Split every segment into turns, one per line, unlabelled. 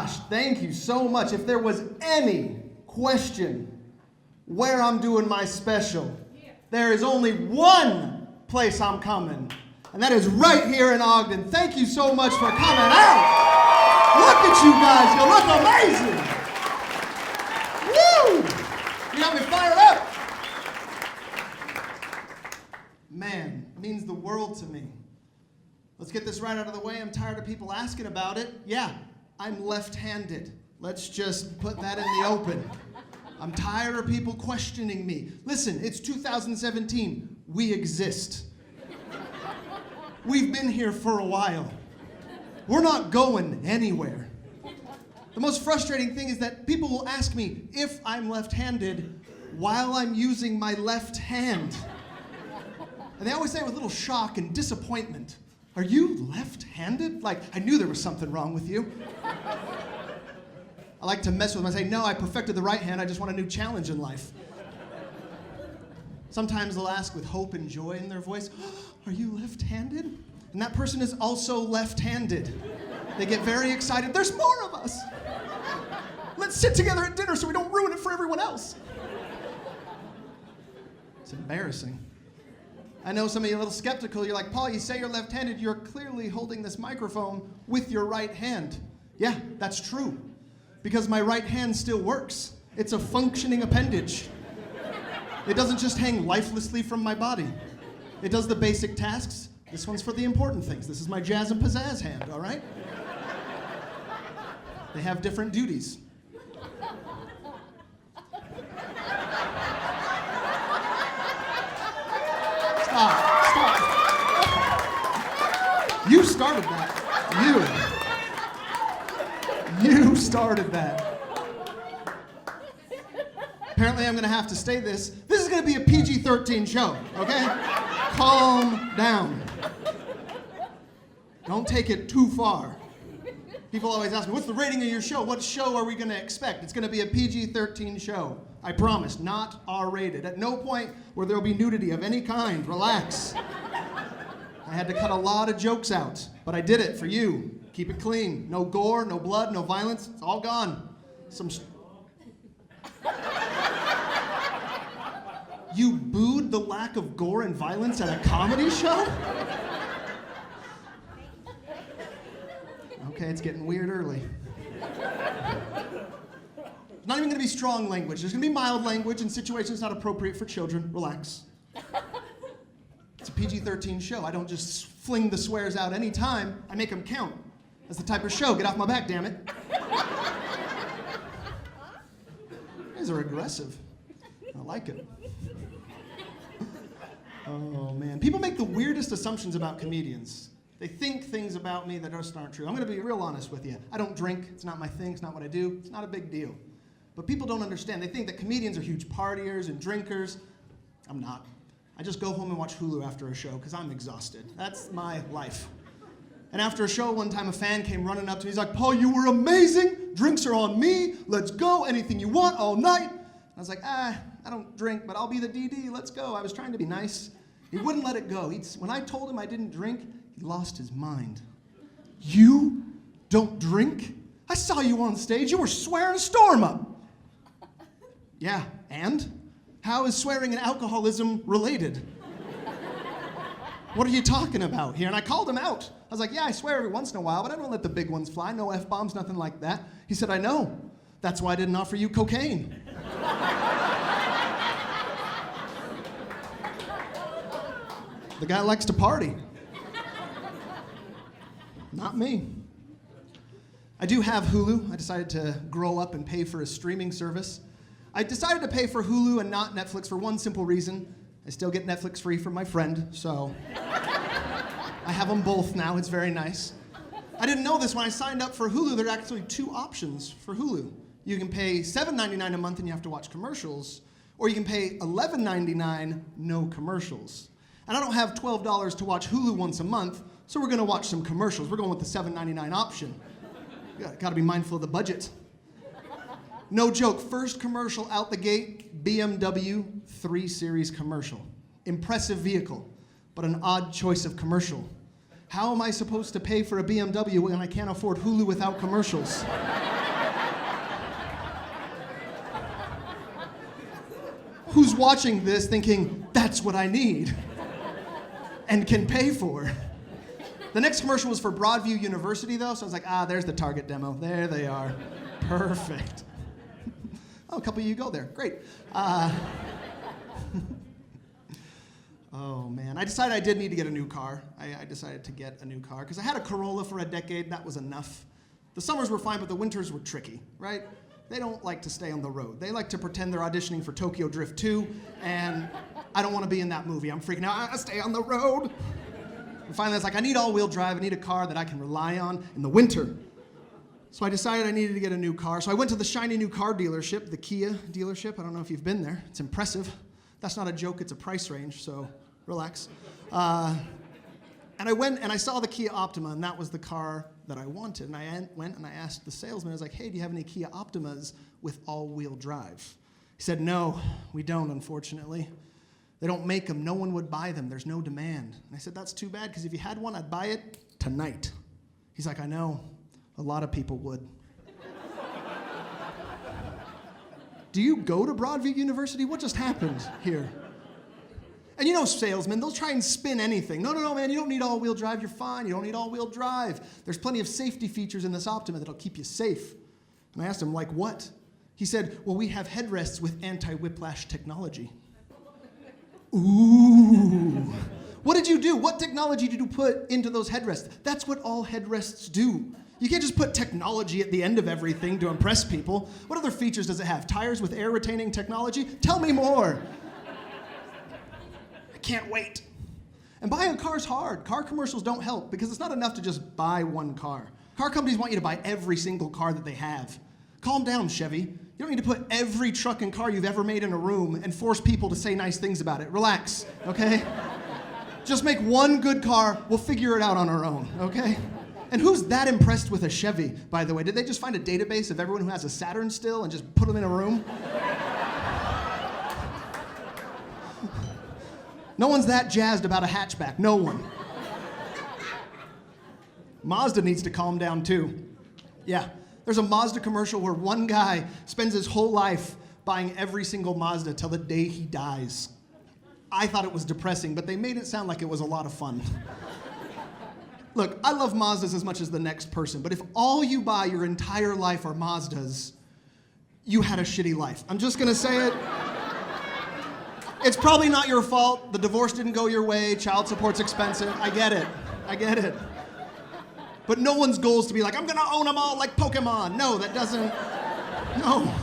gosh, thank you so much. If there was any question where I'm doing my special, there is only one place I'm coming, and that is right here in Ogden. Thank you so much for coming out. Look at you guys, you look amazing. Woo! You got me fired up. Man, it means the world to me. Let's get this right out of the way. I'm tired of people asking about it. Yeah, I'm left-handed. Let's just put that in the open. I'm tired of people questioning me. Listen, it's 2017. We exist. We've been here for a while. We're not going anywhere. The most frustrating thing is that people will ask me if I'm left-handed while I'm using my left hand. And they always say it with a little shock and disappointment. Are you left-handed? Like, I knew there was something wrong with you. I like to mess with them. I say, no, I perfected the right hand. I just want a new challenge in life. Sometimes they'll ask with hope and joy in their voice, are you left-handed? And that person is also left-handed. They get very excited. There's more of us. Let's sit together at dinner so we don't ruin it for everyone else. It's embarrassing. I know some of you are a little skeptical. You're like, Paul, you say you're left-handed. You're clearly holding this microphone with your right hand. Yeah, that's true. Because my right hand still works. It's a functioning appendage. It doesn't just hang lifelessly from my body. It does the basic tasks. This one's for the important things. This is my jazz and pizzazz hand, all right? They have different duties. Stop. You started that. You started that. Apparently I'm going to have to stay this. This is going to be a PG-13 show, okay? Calm down. Don't take it too far. People always ask me, what's the rating of your show? What show are we going to expect? It's going to be a PG-13 show. I promise, not R-rated. At no point where there will be nudity of any kind. Relax. I had to cut a lot of jokes out, but I did it for you. Keep it clean. No gore, no blood, no violence. It's all gone. You booed the lack of gore and violence at a comedy show? Okay, it's getting weird early. It's not even going to be strong language. There's going to be mild language in situations not appropriate for children. Relax. It's a PG-13 show. I don't just fling the swears out any time. I make them count. That's the type of show. Get off my back, damn it. You guys are aggressive. I like it. Oh, man. People make the weirdest assumptions about comedians. They think things about me that just aren't true. I'm going to be real honest with you. I don't drink. It's not my thing. It's not what I do. It's not a big deal. But people don't understand. They think that comedians are huge partiers and drinkers. I'm not. I just go home and watch Hulu after a show because I'm exhausted. That's my life. And after a show, one time a fan came running up to me. He's like, Paul, you were amazing. Drinks are on me. Let's go. Anything you want all night. And I was like, I don't drink, but I'll be the DD. Let's go. I was trying to be nice. He wouldn't let it go. When I told him I didn't drink, he lost his mind. You don't drink? I saw you on stage. You were swearing a storm up. Yeah, and? How is swearing and alcoholism related? What are you talking about here? And I called him out. I was like, yeah, I swear every once in a while, but I don't let the big ones fly. No F-bombs, nothing like that. He said, I know. That's why I didn't offer you cocaine. The guy likes to party. Not me. I do have Hulu. I decided to grow up and pay for a streaming service. I decided to pay for Hulu and not Netflix for one simple reason. I still get Netflix free from my friend, so I have them both now. It's very nice. I didn't know this when I signed up for Hulu. There are actually two options for Hulu. You can pay $7.99 a month and you have to watch commercials, or you can pay $11.99, no commercials. And I don't have $12 to watch Hulu once a month, so we're going to watch some commercials. We're going with the $7.99 option. Got to be mindful of the budget. No joke, first commercial out the gate, BMW 3 Series commercial. Impressive vehicle, but an odd choice of commercial. How am I supposed to pay for a BMW when I can't afford Hulu without commercials? who's watching this thinking, that's what I need and can pay for. The next commercial was for Broadview University, though, so I was like, there's the target demo. There they are. Perfect. Oh, a couple of you go there. Great. Oh, man. I decided I did need to get a new car. I decided to get a new car because I had a Corolla for a decade. That was enough. The summers were fine, but the winters were tricky, right? They don't like to stay on the road. They like to pretend they're auditioning for Tokyo Drift 2, and I don't want to be in that movie. I'm freaking out. I stay on the road. And finally, I was like, I need all-wheel drive. I need a car that I can rely on in the winter. So I decided I needed to get a new car. So I went to the shiny new car dealership, the Kia dealership. I don't know if you've been there. It's impressive. That's not a joke. It's a price range, so relax. And I went and I saw the Kia Optima, and that was the car that I wanted. And I went and I asked the salesman, I was like, hey, do you have any Kia Optimas with all-wheel drive? He said, no, we don't, unfortunately. They don't make them. No one would buy them. There's no demand. And I said, that's too bad, because if you had one, I'd buy it tonight. He's like, I know. A lot of people would. Do you go to Broadview University? What just happened here? And you know salesmen, they'll try and spin anything. No, man, you don't need all-wheel drive. You're fine. You don't need all-wheel drive. There's plenty of safety features in this Optima that'll keep you safe. And I asked him, like what? He said, well, we have headrests with anti-whiplash technology. Ooh. What did you do? What technology did you put into those headrests? That's what all headrests do. You can't just put technology at the end of everything to impress people. What other features does it have? Tires with air-retaining technology? Tell me more. I can't wait. And buying a car is hard. Car commercials don't help because it's not enough to just buy one car. Car companies want you to buy every single car that they have. Calm down, Chevy. You don't need to put every truck and car you've ever made in a room and force people to say nice things about it. Relax, okay? Just make one good car. We'll figure it out on our own, okay? And who's that impressed with a Chevy, by the way? Did they just find a database of everyone who has a Saturn still and just put them in a room? No one's that jazzed about a hatchback. No one. Mazda needs to calm down, too. Yeah, there's a Mazda commercial where one guy spends his whole life buying every single Mazda till the day he dies. I thought it was depressing, but they made it sound like it was a lot of fun. Look, I love Mazdas as much as the next person, but if all you buy your entire life are Mazdas, you had a shitty life. I'm just gonna say it. It's probably not your fault. The divorce didn't go your way. Child support's expensive. I get it. But no one's goal is to be like, I'm gonna own them all like Pokemon. No, that doesn't, no.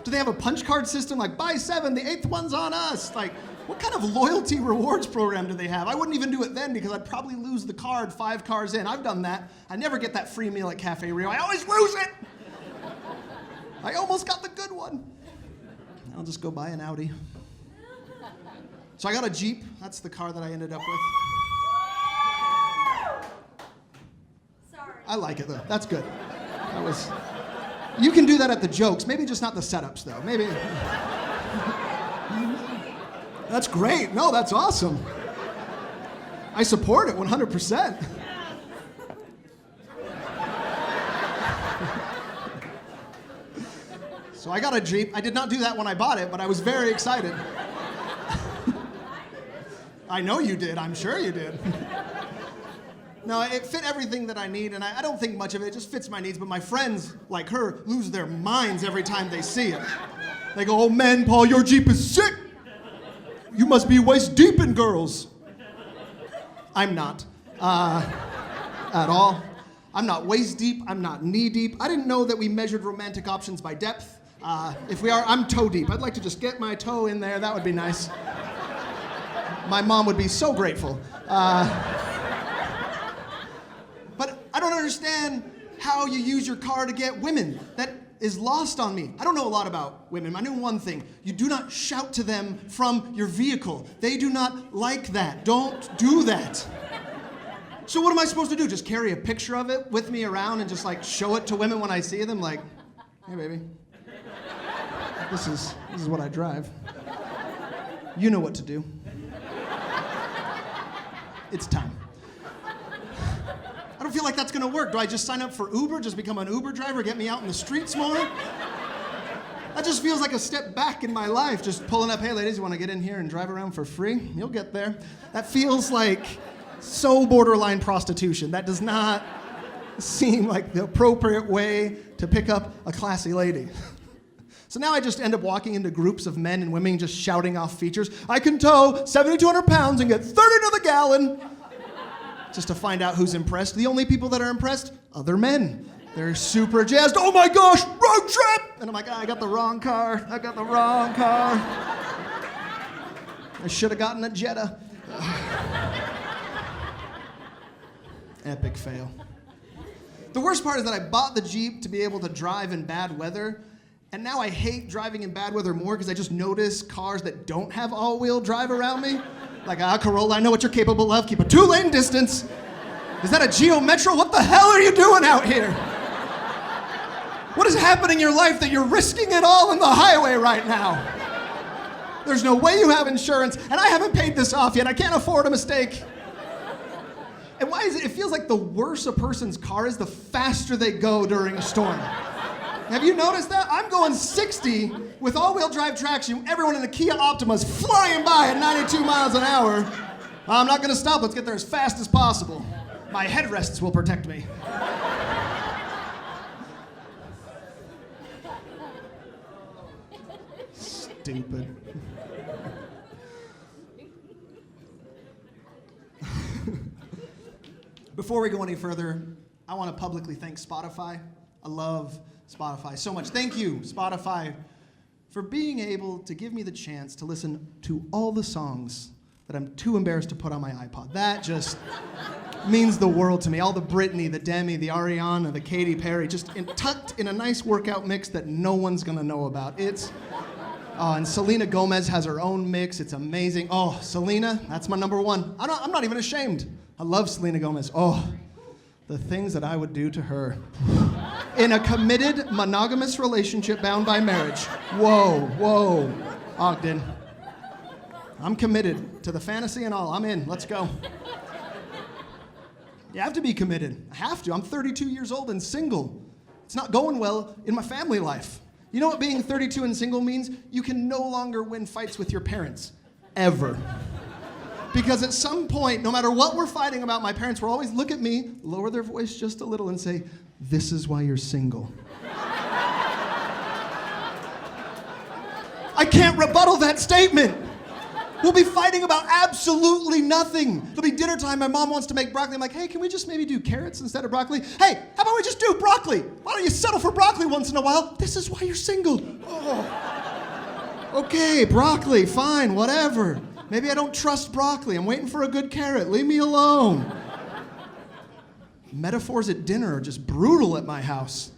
Do they have a punch card system like, buy 7, the 8th one's on us? Like, what kind of loyalty rewards program do they have? I wouldn't even do it then because I'd probably lose the card 5 cars in. I've done that. I never get that free meal at Cafe Rio. I always lose it. I almost got the good one. I'll just go buy an Audi. So I got a Jeep. That's the car that I ended up with.
Sorry.
I like it though. That's good. That was. You can do that at the jokes. Maybe just not the setups though. Maybe. That's great. No, that's awesome. I support it 100%. So I got a Jeep. I did not do that when I bought it, but I was very excited. I know you did. I'm sure you did. No, it fit everything that I need, and I don't think much of it. It just fits my needs, but my friends, like her, lose their minds every time they see it. They go, oh man, Paul, your Jeep is sick. You must be waist deep in girls. I'm not, at all. I'm not waist deep, I'm not knee deep. I didn't know that we measured romantic options by depth. If we are, I'm toe deep. I'd like to just get my toe in there, that would be nice. My mom would be so grateful. But I don't understand how you use your car to get women. That is lost on me. I don't know a lot about women. I know one thing. You do not shout to them from your vehicle. They do not like that. Don't do that. So what am I supposed to do? Just carry a picture of it with me around and just like show it to women when I see them? Like, hey baby, this is what I drive. You know what to do. It's time. I don't feel like that's gonna work. Do I just sign up for Uber, just become an Uber driver, get me out in the streets more? That just feels like a step back in my life, just pulling up, hey ladies, you want to get in here and drive around for free? You'll get there. That feels like so borderline prostitution. That does not seem like the appropriate way to pick up a classy lady. So now I just end up walking into groups of men and women just shouting off features. I can tow 7,200 pounds and get 30 to the gallon. Just to find out who's impressed. The only people that are impressed, other men. They're super jazzed. Oh my gosh, road trip! And I'm like, I got the wrong car. I got the wrong car. I should have gotten a Jetta. Epic fail. The worst part is that I bought the Jeep to be able to drive in bad weather, and now I hate driving in bad weather more because I just notice cars that don't have all-wheel drive around me. Like, Corolla, I know what you're capable of. Keep a 2-lane distance. Is that a Geo Metro? What the hell are you doing out here? What is happening in your life that you're risking it all on the highway right now? There's no way you have insurance, and I haven't paid this off yet. I can't afford a mistake. And why is it? It feels like the worse a person's car is, the faster they go during a storm. Have you noticed that? I'm going 60 with all-wheel drive traction. Everyone in the Kia Optima's flying by at 92 miles an hour. I'm not going to stop. Let's get there as fast as possible. My headrests will protect me. Stupid. Before we go any further, I want to publicly thank Spotify. I love Spotify so much. Thank you, Spotify, for being able to give me the chance to listen to all the songs that I'm too embarrassed to put on my iPod. That just means the world to me. All the Britney, the Demi, the Ariana, the Katy Perry, just tucked in a nice workout mix that no one's gonna know about. And Selena Gomez has her own mix. It's amazing. Oh, Selena, that's my number one. I'm not even ashamed. I love Selena Gomez. Oh, the things that I would do to her. In a committed, monogamous relationship bound by marriage. Whoa, Ogden. I'm committed to the fantasy and all. I'm in. Let's go. You have to be committed. I have to. I'm 32 years old and single. It's not going well in my family life. You know what being 32 and single means? You can no longer win fights with your parents. Ever. Because at some point, no matter what we're fighting about, my parents will always look at me, lower their voice just a little, and say, "This is why you're single." I can't rebuttal that statement. We'll be fighting about absolutely nothing. It'll be dinner time. My mom wants to make broccoli. I'm like, hey, can we just maybe do carrots instead of broccoli? Hey, how about we just do broccoli? Why don't you settle for broccoli once in a while? This is why you're single. Oh. Okay, broccoli, fine, whatever. Maybe I don't trust broccoli. I'm waiting for a good carrot. Leave me alone. Metaphors at dinner are just brutal at my house.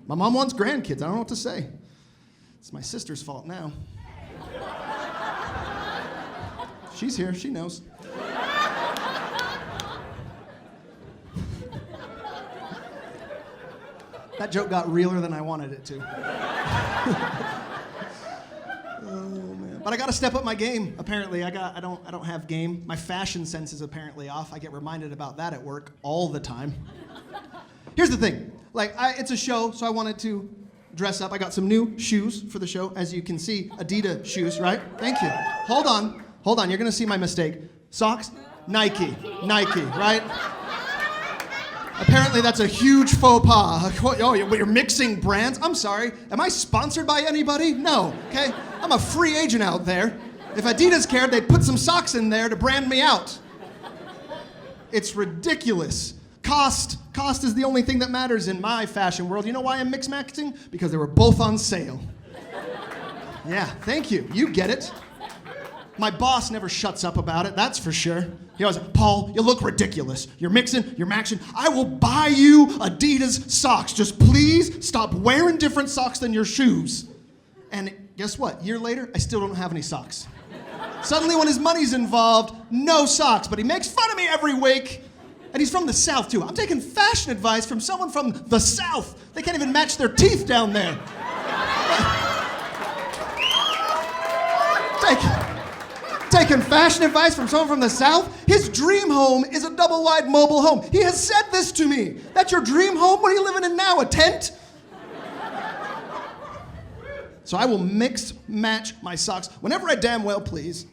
My mom wants grandkids. I don't know what to say. It's my sister's fault now. She's here. She knows. That joke got realer than I wanted it to. Oh man! But I got to step up my game. Apparently, I don't have game. My fashion sense is apparently off. I get reminded about that at work all the time. Here's the thing. It's a show, so I wanted to dress up. I got some new shoes for the show, as you can see, Adidas shoes, right? Thank you. Hold on, you're gonna see my mistake. Socks, Nike, right? Apparently that's a huge faux pas. Oh, you're mixing brands? I'm sorry, am I sponsored by anybody? No, okay? I'm a free agent out there. If Adidas cared, they'd put some socks in there to brand me out. It's ridiculous. Cost is the only thing that matters in my fashion world. You know why I'm mix maxing? Because they were both on sale. Yeah, thank you, you get it. My boss never shuts up about it, that's for sure. He always, Paul, you look ridiculous. You're mixing, you're maxing. I will buy you Adidas socks. Just please stop wearing different socks than your shoes. And guess what? A year later, I still don't have any socks. Suddenly when his money's involved, no socks. But he makes fun of me every week. And he's from the South, too. I'm taking fashion advice from someone from the South. They can't even match their teeth down there. Taking fashion advice from someone from the South? His dream home is a double-wide mobile home. He has said this to me. That's your dream home? What are you living in now, a tent? So I will mix, match my socks whenever I damn well please.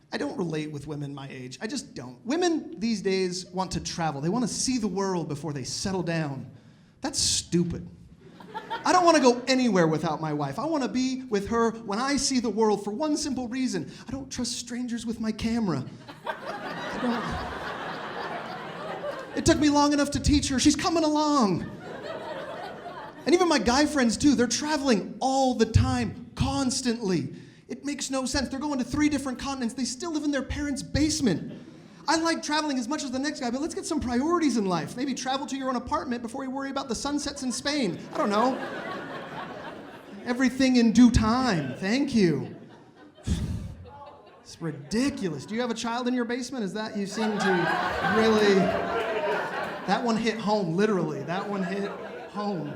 I don't relate with women my age. I just don't. Women these days want to travel. They want to see the world before they settle down. That's stupid. I don't want to go anywhere without my wife. I want to be with her when I see the world for one simple reason. I don't trust strangers with my camera. I don't. It took me long enough to teach her. She's coming along. And even my guy friends too, they're traveling all the time, constantly. It makes no sense. They're going to 3 different continents. They still live in their parents' basement. I like traveling as much as the next guy, but let's get some priorities in life. Maybe travel to your own apartment before you worry about the sunsets in Spain. I don't know. Everything in due time. Thank you. It's ridiculous. Do you have a child in your basement? Is that you seem to really... That one hit home, literally. That one hit home.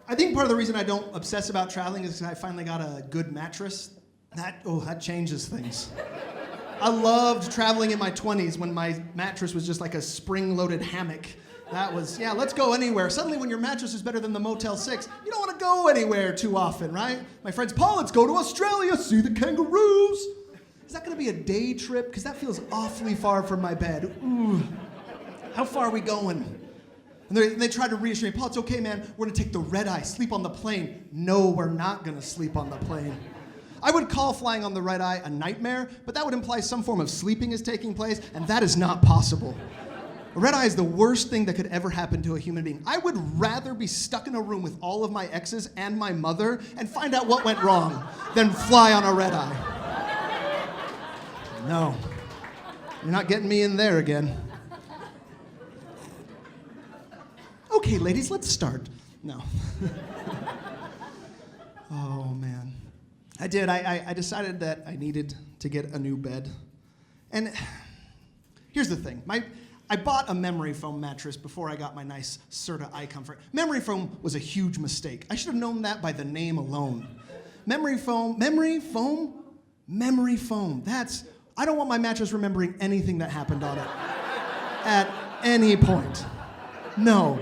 I think part of the reason I don't obsess about traveling is because I finally got a good mattress. That changes things. I loved traveling in my 20s when my mattress was just like a spring-loaded hammock. That was, yeah, let's go anywhere. Suddenly when your mattress is better than the Motel 6, you don't want to go anywhere too often, right? My friends, Paul, let's go to Australia, see the kangaroos. Is that going to be a day trip? Because that feels awfully far from my bed. Ooh, how far are we going? And they tried to reassure me, Paul, it's okay, man. We're going to take the red eye, sleep on the plane. No, we're not going to sleep on the plane. I would call flying on the red eye a nightmare, but that would imply some form of sleeping is taking place, and that is not possible. A red eye is the worst thing that could ever happen to a human being. I would rather be stuck in a room with all of my exes and my mother and find out what went wrong than fly on a red eye. No. You're not getting me in there again. Okay, ladies, let's start. No. Oh, man. I did. I decided that I needed to get a new bed. And here's the thing. I bought a memory foam mattress before I got my nice Serta iComfort. Memory foam was a huge mistake. I should have known that by the name alone. Memory foam. That's, I don't want my mattress remembering anything that happened on it at any point. No.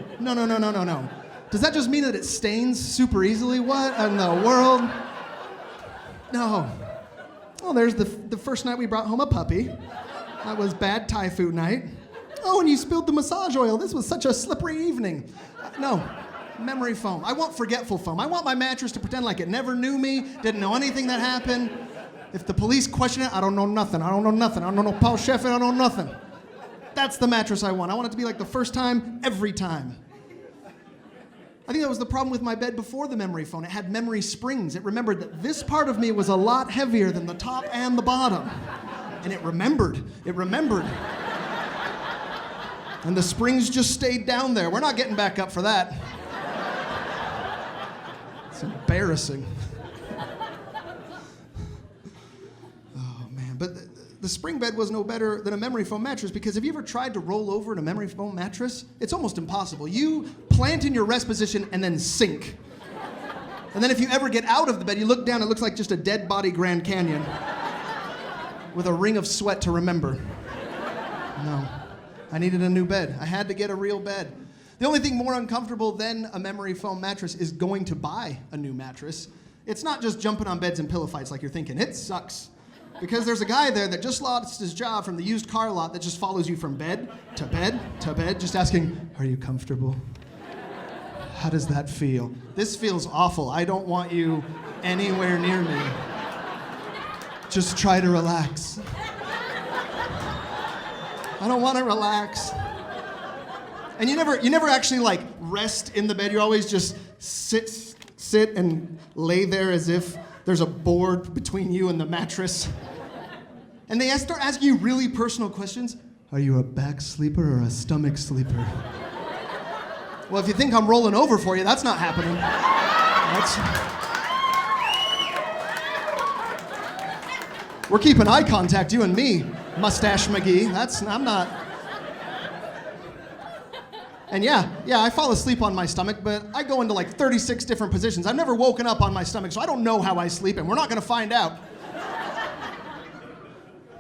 Does that just mean that it stains super easily? What in the world? No. Well, there's the first night we brought home a puppy. That was bad Thai food night. Oh, and you spilled the massage oil. This was such a slippery evening. No. Memory foam. I want forgetful foam. I want my mattress to pretend like it never knew me, didn't know anything that happened. If the police question it, I don't know nothing. I don't know Paul Sheffin, I don't know nothing. That's the mattress I want. I want it to be like the first time, every time. I think that was the problem with my bed before the memory foam. It had memory springs. It remembered that this part of me was a lot heavier than the top and the bottom. And it remembered. And the springs just stayed down there. We're not getting back up for that. It's embarrassing. Oh, man. But the spring bed was no better than a memory foam mattress, because have you ever tried to roll over in a memory foam mattress? It's almost impossible. You plant in your rest position and then sink. And then if you ever get out of the bed, you look down, it looks like just a dead body Grand Canyon with a ring of sweat to remember. No. I needed a new bed. I had to get a real bed. The only thing more uncomfortable than a memory foam mattress is going to buy a new mattress. It's not just jumping on beds and pillow fights like you're thinking. It sucks. Because there's a guy there that just lost his job from the used car lot that just follows you from bed to bed to bed, just asking, are you comfortable? How does that feel? This feels awful. I don't want you anywhere near me. Just try to relax. I don't want to relax. And you never actually like rest in the bed. You always just sit and lay there as if there's a board between you and the mattress. And they start asking you really personal questions. Are you a back sleeper or a stomach sleeper? Well, if you think I'm rolling over for you, that's not happening. We're keeping eye contact, you and me, Mustache McGee. I'm not. And yeah, I fall asleep on my stomach, but I go into like 36 different positions. I've never woken up on my stomach, so I don't know how I sleep, and we're not gonna find out.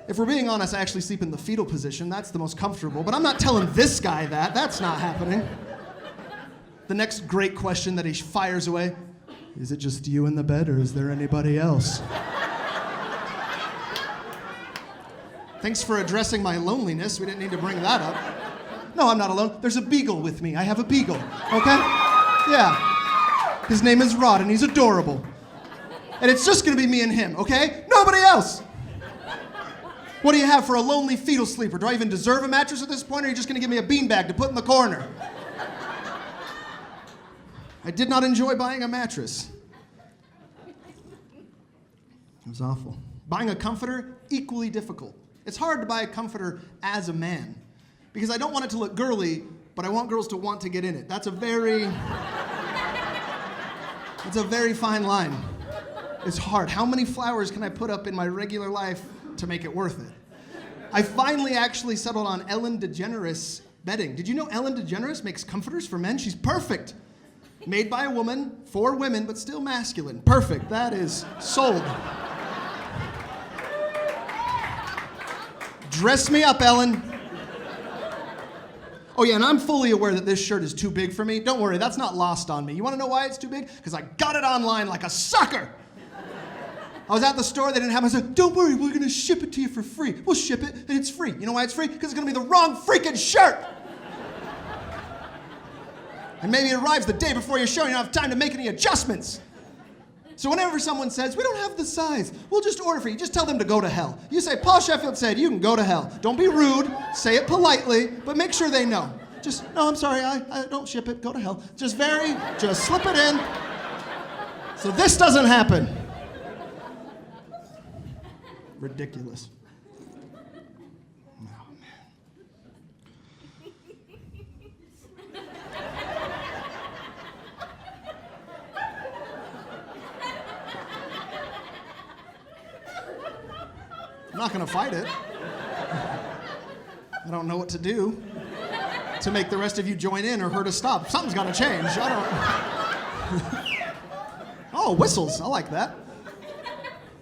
If we're being honest, I actually sleep in the fetal position. That's the most comfortable, but I'm not telling this guy that. That's not happening. The next great question that he fires away, is it just you in the bed or is there anybody else? Thanks for addressing my loneliness. We didn't need to bring that up. No, I'm not alone. There's a beagle with me. I have a beagle, okay? Yeah. His name is Rod, and he's adorable. And it's just gonna be me and him, okay? Nobody else! What do you have for a lonely fetal sleeper? Do I even deserve a mattress at this point, or are you just gonna give me a beanbag to put in the corner? I did not enjoy buying a mattress. It was awful. Buying a comforter, equally difficult. It's hard to buy a comforter as a man because I don't want it to look girly, but I want girls to want to get in it. That's a very fine line. It's hard. How many flowers can I put up in my regular life to make it worth it? I finally actually settled on Ellen DeGeneres bedding. Did you know Ellen DeGeneres makes comforters for men? She's perfect. Made by a woman, for women, but still masculine. Perfect. That is sold. Dress me up, Ellen. Oh yeah, and I'm fully aware that this shirt is too big for me. Don't worry, that's not lost on me. You wanna know why it's too big? Because I got it online like a sucker. I was at the store, they didn't have it. I said, don't worry, we're gonna ship it to you for free. We'll ship it, and it's free. You know why it's free? Because it's gonna be the wrong freaking shirt. And maybe it arrives the day before your show, and you don't have time to make any adjustments. So whenever someone says, we don't have the size, we'll just order for you, just tell them to go to hell. You say, Paul Sheffield said, you can go to hell. Don't be rude, say it politely, but make sure they know. Just, no, I'm sorry, I don't ship it, go to hell. Just slip it in. So this doesn't happen. Ridiculous. Oh, man. I'm not gonna fight it. I don't know what to do to make the rest of you join in or her to stop. Something's gotta change. Oh, whistles, I like that.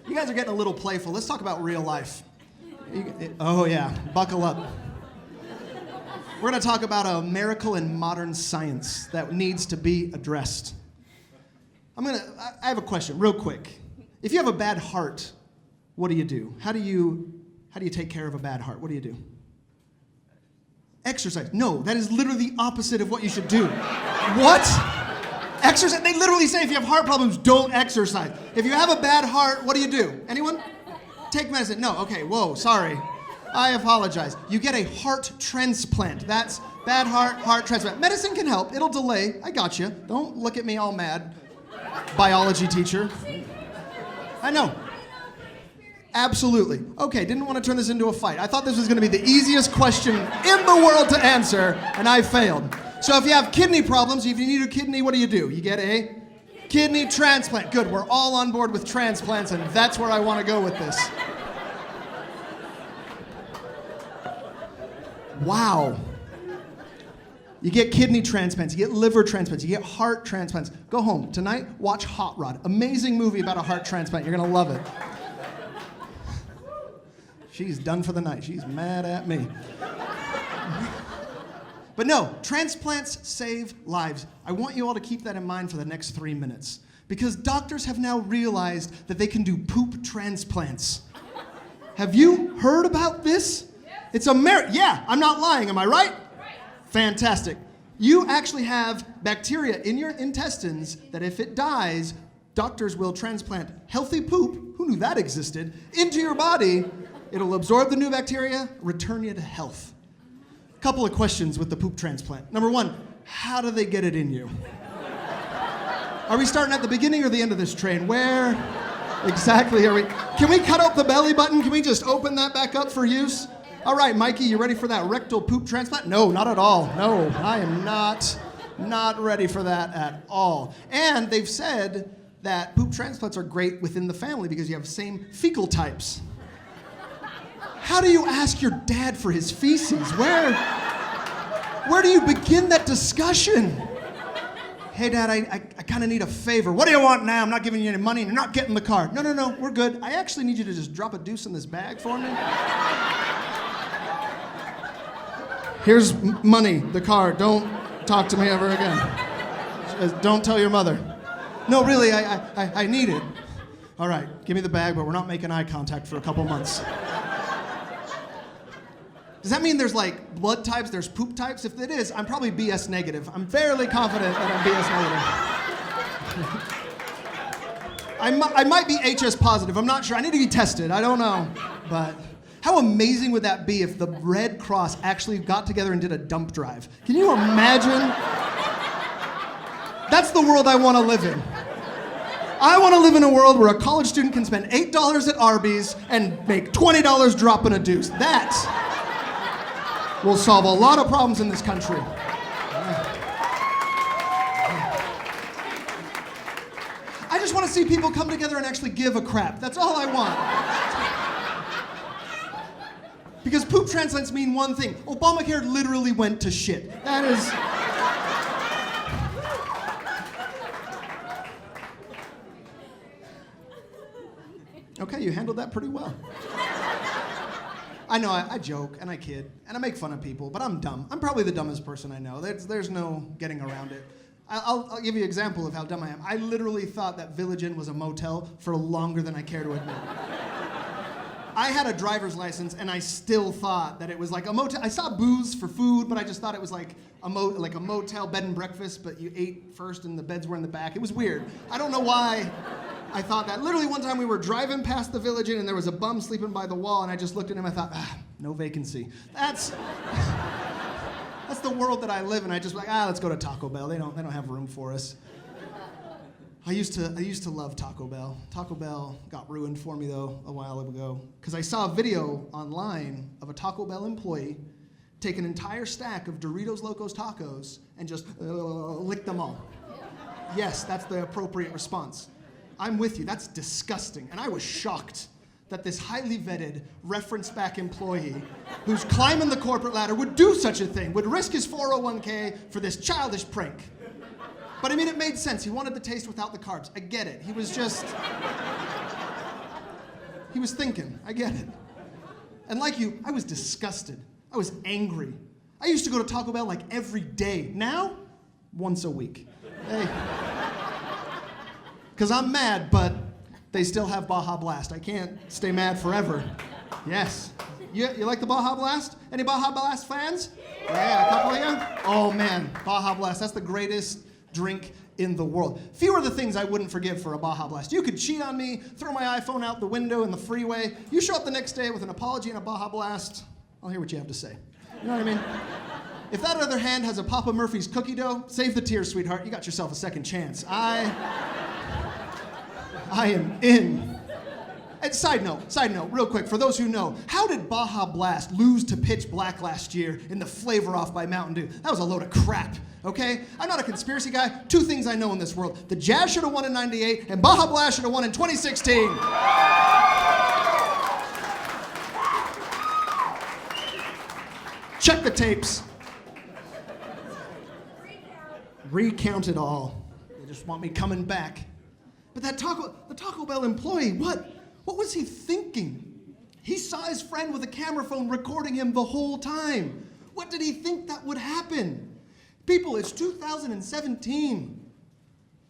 You guys are getting a little playful. Let's talk about real life. Oh yeah, buckle up. We're gonna talk about a miracle in modern science that needs to be addressed. I have a question, real quick. If you have a bad heart, what do you do? How do you take care of a bad heart? What do you do? Exercise. No, that is literally the opposite of what you should do. What? Exercise? They literally say if you have heart problems, don't exercise. If you have a bad heart, what do you do? Anyone? Take medicine. No, okay, whoa, sorry. I apologize. You get a heart transplant. That's bad heart transplant. Medicine can help. It'll delay. I got you. Don't look at me all mad, biology teacher. I know. Absolutely. Okay, didn't want to turn this into a fight. I thought this was going to be the easiest question in the world to answer, and I failed. So if you have kidney problems, if you need a kidney, what do? You get a kidney transplant. Good, we're all on board with transplants, and that's where I want to go with this. Wow. You get kidney transplants, you get liver transplants, you get heart transplants. Go home tonight, watch Hot Rod. Amazing movie about a heart transplant. You're going to love it. She's done for the night. She's mad at me. But no, transplants save lives. I want you all to keep that in mind for the next 3 minutes. Because doctors have now realized that they can do poop transplants. Have you heard about this? It's a yeah, I'm not lying, am I right? Fantastic. You actually have bacteria in your intestines that if it dies, doctors will transplant healthy poop, who knew that existed, into your body. It'll absorb the new bacteria, return you to health. Couple of questions with the poop transplant. Number one, how do they get it in you? Are we starting at the beginning or the end of this train? Where exactly are we? Can we cut out the belly button? Can we just open that back up for use? All right, Mikey, you ready for that rectal poop transplant? No, not at all. No, I am not ready for that at all. And they've said that poop transplants are great within the family because you have the same fecal types. How do you ask your dad for his feces? Where do you begin that discussion? Hey, Dad, I kind of need a favor. What do you want now? I'm not giving you any money and you're not getting the car. No, we're good. I actually need you to just drop a deuce in this bag for me. Here's money, the car. Don't talk to me ever again. Don't tell your mother. No, really, I need it. All right, give me the bag, but we're not making eye contact for a couple months. Does that mean there's like blood types, there's poop types? If it is, I'm probably BS negative. I'm fairly confident that I'm BS negative. I might be HS positive. I'm not sure. I need to be tested. I don't know. But how amazing would that be if the Red Cross actually got together and did a dump drive? Can you imagine? That's the world I want to live in. I want to live in a world where a college student can spend $8 at Arby's and make $20 dropping a deuce. That will solve a lot of problems in this country. I just want to see people come together and actually give a crap. That's all I want. Because poop translates mean one thing. Obamacare literally went to shit. That is... Okay, you handled that pretty well. I know, I joke, and I kid, and I make fun of people, but I'm dumb. I'm probably the dumbest person I know. There's no getting around it. I'll give you an example of how dumb I am. I literally thought that Village Inn was a motel for longer than I care to admit. I had a driver's license, and I still thought that it was like a motel. I saw booze for food, but I just thought it was like a motel bed and breakfast, but you ate first and the beds were in the back. It was weird. I don't know why I thought that. Literally one time we were driving past the Village Inn and there was a bum sleeping by the wall and I just looked at him and I thought, no vacancy. That's the world that I live in. I just like, let's go to Taco Bell. They don't have room for us. I used to love Taco Bell. Taco Bell got ruined for me though a while ago because I saw a video online of a Taco Bell employee take an entire stack of Doritos Locos Tacos and just lick them all. Yes, that's the appropriate response. I'm with you, that's disgusting. And I was shocked that this highly vetted, reference-back employee who's climbing the corporate ladder would do such a thing, would risk his 401k for this childish prank. But I mean, it made sense. He wanted the taste without the carbs. I get it. He was thinking. I get it. And like you, I was disgusted. I was angry. I used to go to Taco Bell like every day. Now, once a week. Hey. Because I'm mad, but they still have Baja Blast. I can't stay mad forever. Yes. You like the Baja Blast? Any Baja Blast fans? Yeah, a couple of you? Oh man, Baja Blast, that's the greatest drink in the world. Few are the things I wouldn't forgive for a Baja Blast. You could cheat on me, throw my iPhone out the window in the freeway. You show up the next day with an apology and a Baja Blast, I'll hear what you have to say. You know what I mean? If that other hand has a Papa Murphy's cookie dough, save the tears, sweetheart. You got yourself a second chance. I am in. And side note, real quick, for those who know, how did Baja Blast lose to Pitch Black last year in the Flavor Off by Mountain Dew? That was a load of crap, okay? I'm not a conspiracy guy. Two things I know in this world. The Jazz should have won in '98, and Baja Blast should have won in 2016. Check the tapes. Recount it all. They just want me coming back. But the Taco Bell employee, what was he thinking? He saw his friend with a camera phone recording him the whole time. What did he think that would happen? People, it's 2017.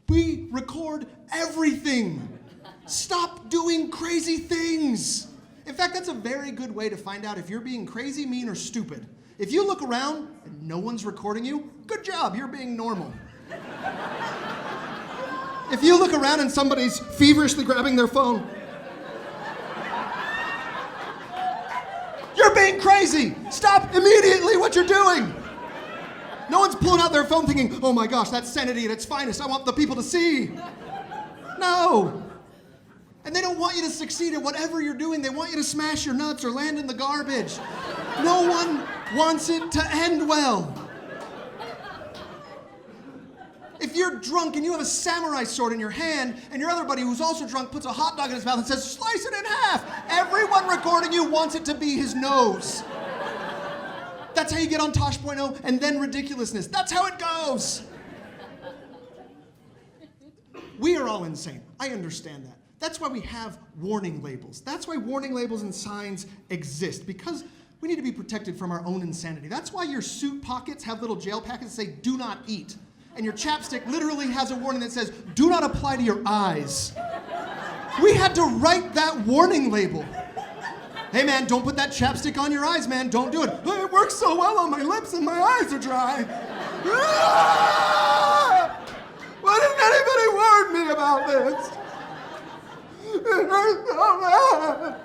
We record everything. Stop doing crazy things. In fact, that's a very good way to find out if you're being crazy, mean, or stupid. If you look around and no one's recording you, good job, you're being normal. If you look around and somebody's feverishly grabbing their phone, you're being crazy. Stop immediately what you're doing. No one's pulling out their phone thinking, oh my gosh, that's Sanity at its finest. I want the people to see. No. And they don't want you to succeed at whatever you're doing. They want you to smash your nuts or land in the garbage. No one wants it to end well. If you're drunk and you have a samurai sword in your hand and your other buddy who's also drunk puts a hot dog in his mouth and says, slice it in half, everyone recording you wants it to be his nose. That's how you get on Tosh.0 and then ridiculousness. That's how it goes. We are all insane. I understand that. That's why we have warning labels. That's why warning labels and signs exist, because we need to be protected from our own insanity. That's why your suit pockets have little jail packets that say, do not eat. and your chapstick literally has a warning that says, "Do not apply to your eyes." We had to write that warning label. Hey man, don't put that chapstick on your eyes, man. Don't do it. Hey, it works so well on my lips and my eyes are dry. Why didn't anybody warn me about this? It hurts so bad.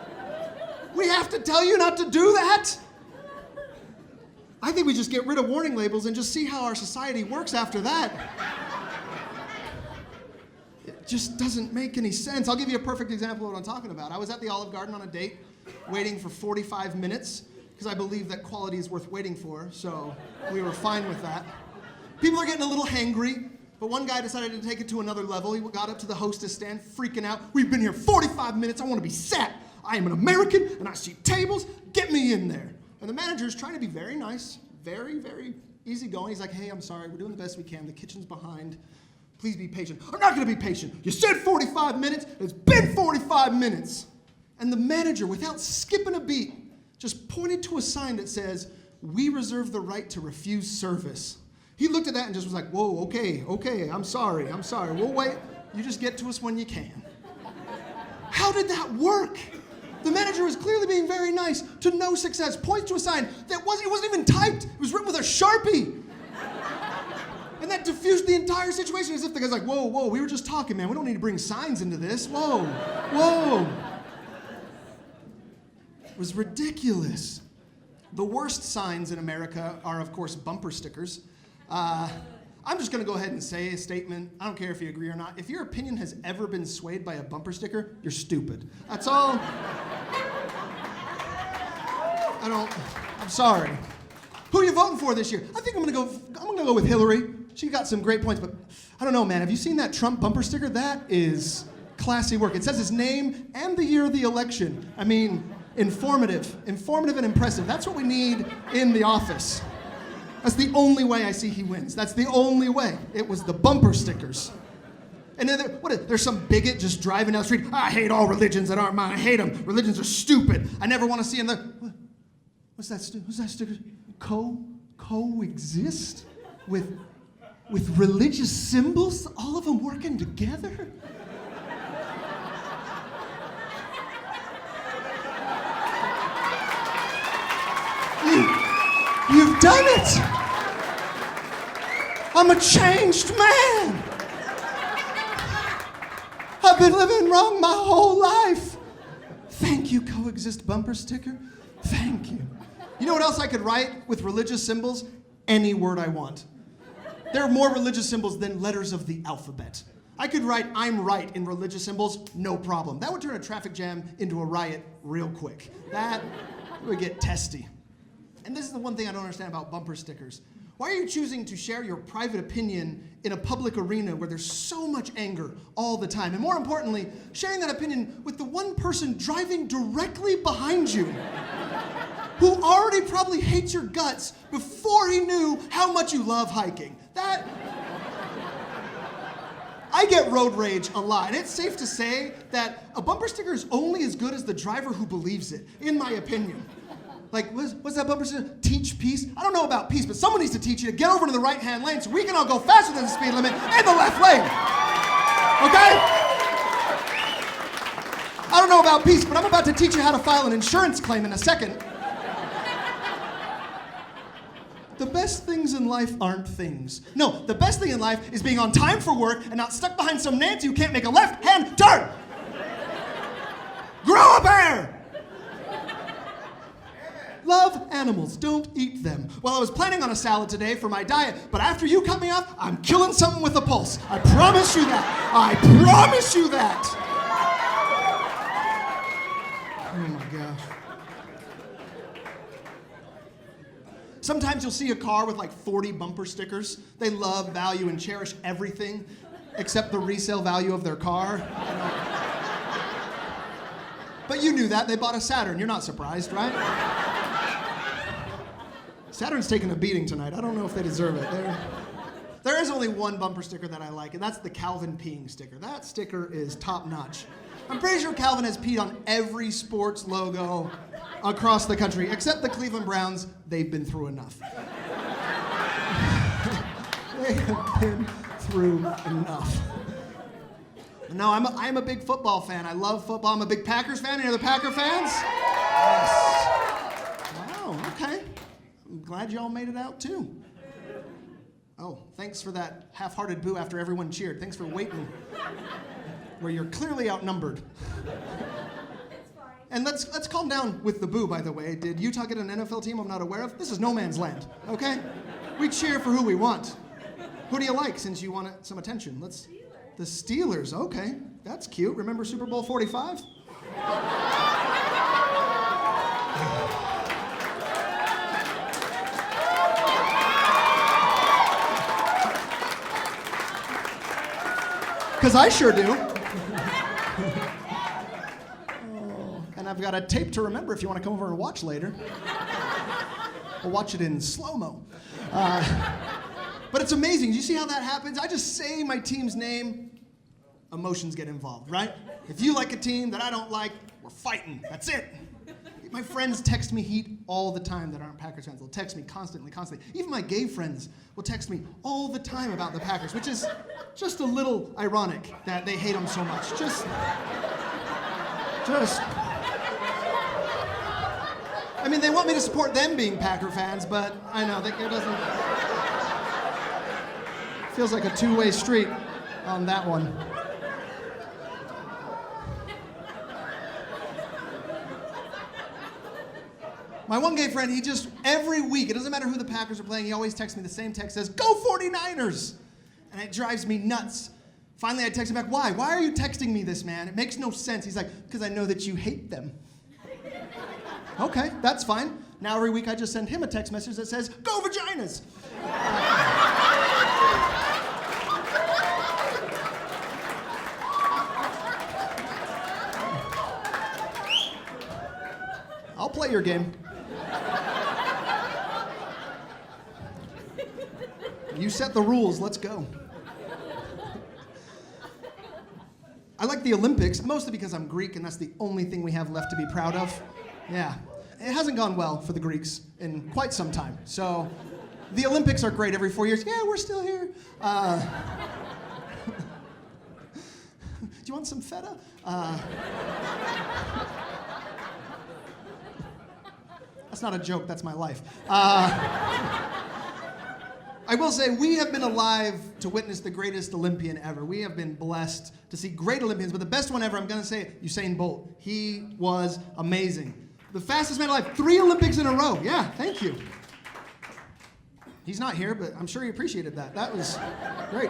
We have to tell you not to do that? I think we just get rid of warning labels and just see how our society works after that. It just doesn't make any sense. I'll give you a perfect example of what I'm talking about. I was at the Olive Garden on a date, waiting for 45 minutes, because I believe that quality is worth waiting for, so we were fine with that. People are getting a little hangry, but one guy decided to take it to another level. He got up to the hostess stand, freaking out. "We've been here 45 minutes, I want to be sat. I am an American, and I see tables, get me in there." And the manager is trying to be very nice, very, very easygoing. He's like, "Hey, I'm sorry, we're doing the best we can. The kitchen's behind. Please be patient." "I'm not going to be patient. You said 45 minutes. It's been 45 minutes. And the manager, without skipping a beat, just pointed to a sign that says, "We reserve the right to refuse service." He looked at that and just was like, "Whoa, okay, I'm sorry. We'll wait. You just get to us when you can." How did that work? The manager was clearly being very nice to no success, points to a sign that it wasn't even typed. It was written with a Sharpie. And that diffused the entire situation as if the guy's like, whoa, we were just talking, man. We don't need to bring signs into this. Whoa. It was ridiculous. The worst signs in America are, of course, bumper stickers. I'm just going to go ahead and say a statement. I don't care if you agree or not. If your opinion has ever been swayed by a bumper sticker, you're stupid. That's all. I'm sorry. Who are you voting for this year? I think I'm gonna go with Hillary. She got some great points, but I don't know, man. Have you seen that Trump bumper sticker? That is classy work. It says his name and the year of the election. I mean, informative and impressive. That's what we need in the office. That's the only way I see he wins. That's the only way. It was the bumper stickers. And then there's some bigot just driving down the street. "I hate all religions that aren't mine. I hate them. Religions are stupid. I never want to see them." What's that sticker? Coexist with religious symbols? All of them working together? You've done it! I'm a changed man! I've been living wrong my whole life! Thank you, coexist bumper sticker. Thank you. You know what else I could write with religious symbols? Any word I want. There are more religious symbols than letters of the alphabet. I could write "I'm right" in religious symbols, no problem. That would turn a traffic jam into a riot real quick. That would get testy. And this is the one thing I don't understand about bumper stickers. Why are you choosing to share your private opinion in a public arena where there's so much anger all the time? And more importantly, sharing that opinion with the one person driving directly behind you, who already probably hates your guts before he knew how much you love hiking. I get road rage a lot, and it's safe to say that a bumper sticker is only as good as the driver who believes it, in my opinion. Like, what's that bumper sticker? Teach peace? I don't know about peace, but someone needs to teach you to get over to the right-hand lane so we can all go faster than the speed limit in the left lane. Okay? I don't know about peace, but I'm about to teach you how to file an insurance claim in a second. The best things in life aren't things. No, the best thing in life is being on time for work and not stuck behind some Nancy who can't make a left-hand turn. Grow a pair! Love animals, don't eat them. Well, I was planning on a salad today for my diet, but after you cut me off, I'm killing something with a pulse. I promise you that. I promise you that. Oh my gosh. Sometimes you'll see a car with like 40 bumper stickers. They love, value, and cherish everything except the resale value of their car. But you knew that. They bought a Saturn. You're not surprised, right? Saturn's taking a beating tonight. I don't know if they deserve it. There is only one bumper sticker that I like, and that's the Calvin peeing sticker. That sticker is top notch. I'm pretty sure Calvin has peed on every sports logo across the country, except the Cleveland Browns. They've been through enough. They have been through enough. No, I'm a big football fan. I love football. I'm a big Packers fan. Any other Packer fans? Yes. Wow, okay. I'm glad y'all made it out too. Oh, thanks for that half-hearted boo after everyone cheered. Thanks for waiting where you're clearly outnumbered. And let's calm down with the boo, by the way. Did Utah get an NFL team I'm not aware of? This is no man's land, okay? We cheer for who we want. Who do you like since you want some attention? The Steelers, okay. That's cute. Remember Super Bowl 45? Because I sure do. And I've got a tape to remember if you want to come over and watch later. We'll watch it in slow-mo. But it's amazing. Do you see how that happens? I just say my team's name, emotions get involved, right? If you like a team that I don't like, we're fighting. That's it. My friends text me heat all the time that aren't Packers fans. They'll text me constantly. Even my gay friends will text me all the time about the Packers, which is just a little ironic that they hate them so much. Just. I mean, they want me to support them being Packer fans, but I know that it doesn't. Feels like a two-way street on that one. My one gay friend, he just, every week, it doesn't matter who the Packers are playing, he always texts me the same text, says, "Go 49ers!" And it drives me nuts. Finally, I text him back, "Why? Why are you texting me this, man? It makes no sense." He's like, "Because I know that you hate them." Okay, that's fine. Now every week I just send him a text message that says, "Go Vaginas!" I'll play your game. You set the rules, let's go. I like the Olympics, mostly because I'm Greek and that's the only thing we have left to be proud of. Yeah. It hasn't gone well for the Greeks in quite some time. So the Olympics are great every 4 years. Yeah, we're still here. Do you want some feta? That's not a joke, that's my life. I will say, we have been alive to witness the greatest Olympian ever. We have been blessed to see great Olympians, but the best one ever, I'm gonna say Usain Bolt. He was amazing. The fastest man alive, 3 Olympics in a row. Yeah, thank you. He's not here, but I'm sure he appreciated that. That was great.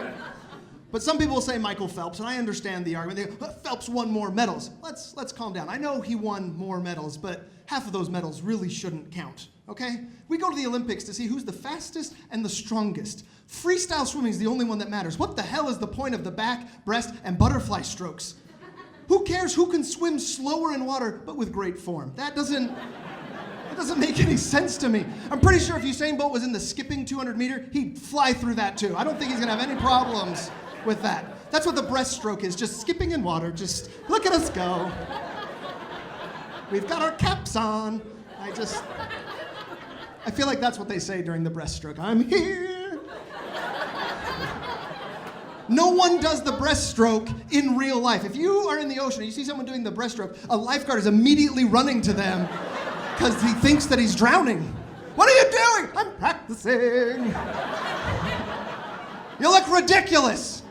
But some people will say Michael Phelps, and I understand the argument. They go, Phelps won more medals. Let's calm down. I know he won more medals, but half of those medals really shouldn't count, okay? We go to the Olympics to see who's the fastest and the strongest. Freestyle swimming is the only one that matters. What the hell is the point of the back, breast, and butterfly strokes? Who cares who can swim slower in water, but with great form? That doesn't make any sense to me. I'm pretty sure if Usain Bolt was in the skipping 200 meter, he'd fly through that too. I don't think he's gonna have any problems with that. That's what the breaststroke is, just skipping in water, just look at us go. We've got our caps on. I feel like that's what they say during the breaststroke. I'm here. No one does the breaststroke in real life. If you are in the ocean and you see someone doing the breaststroke, a lifeguard is immediately running to them because he thinks that he's drowning. What are you doing? I'm practicing. You look ridiculous.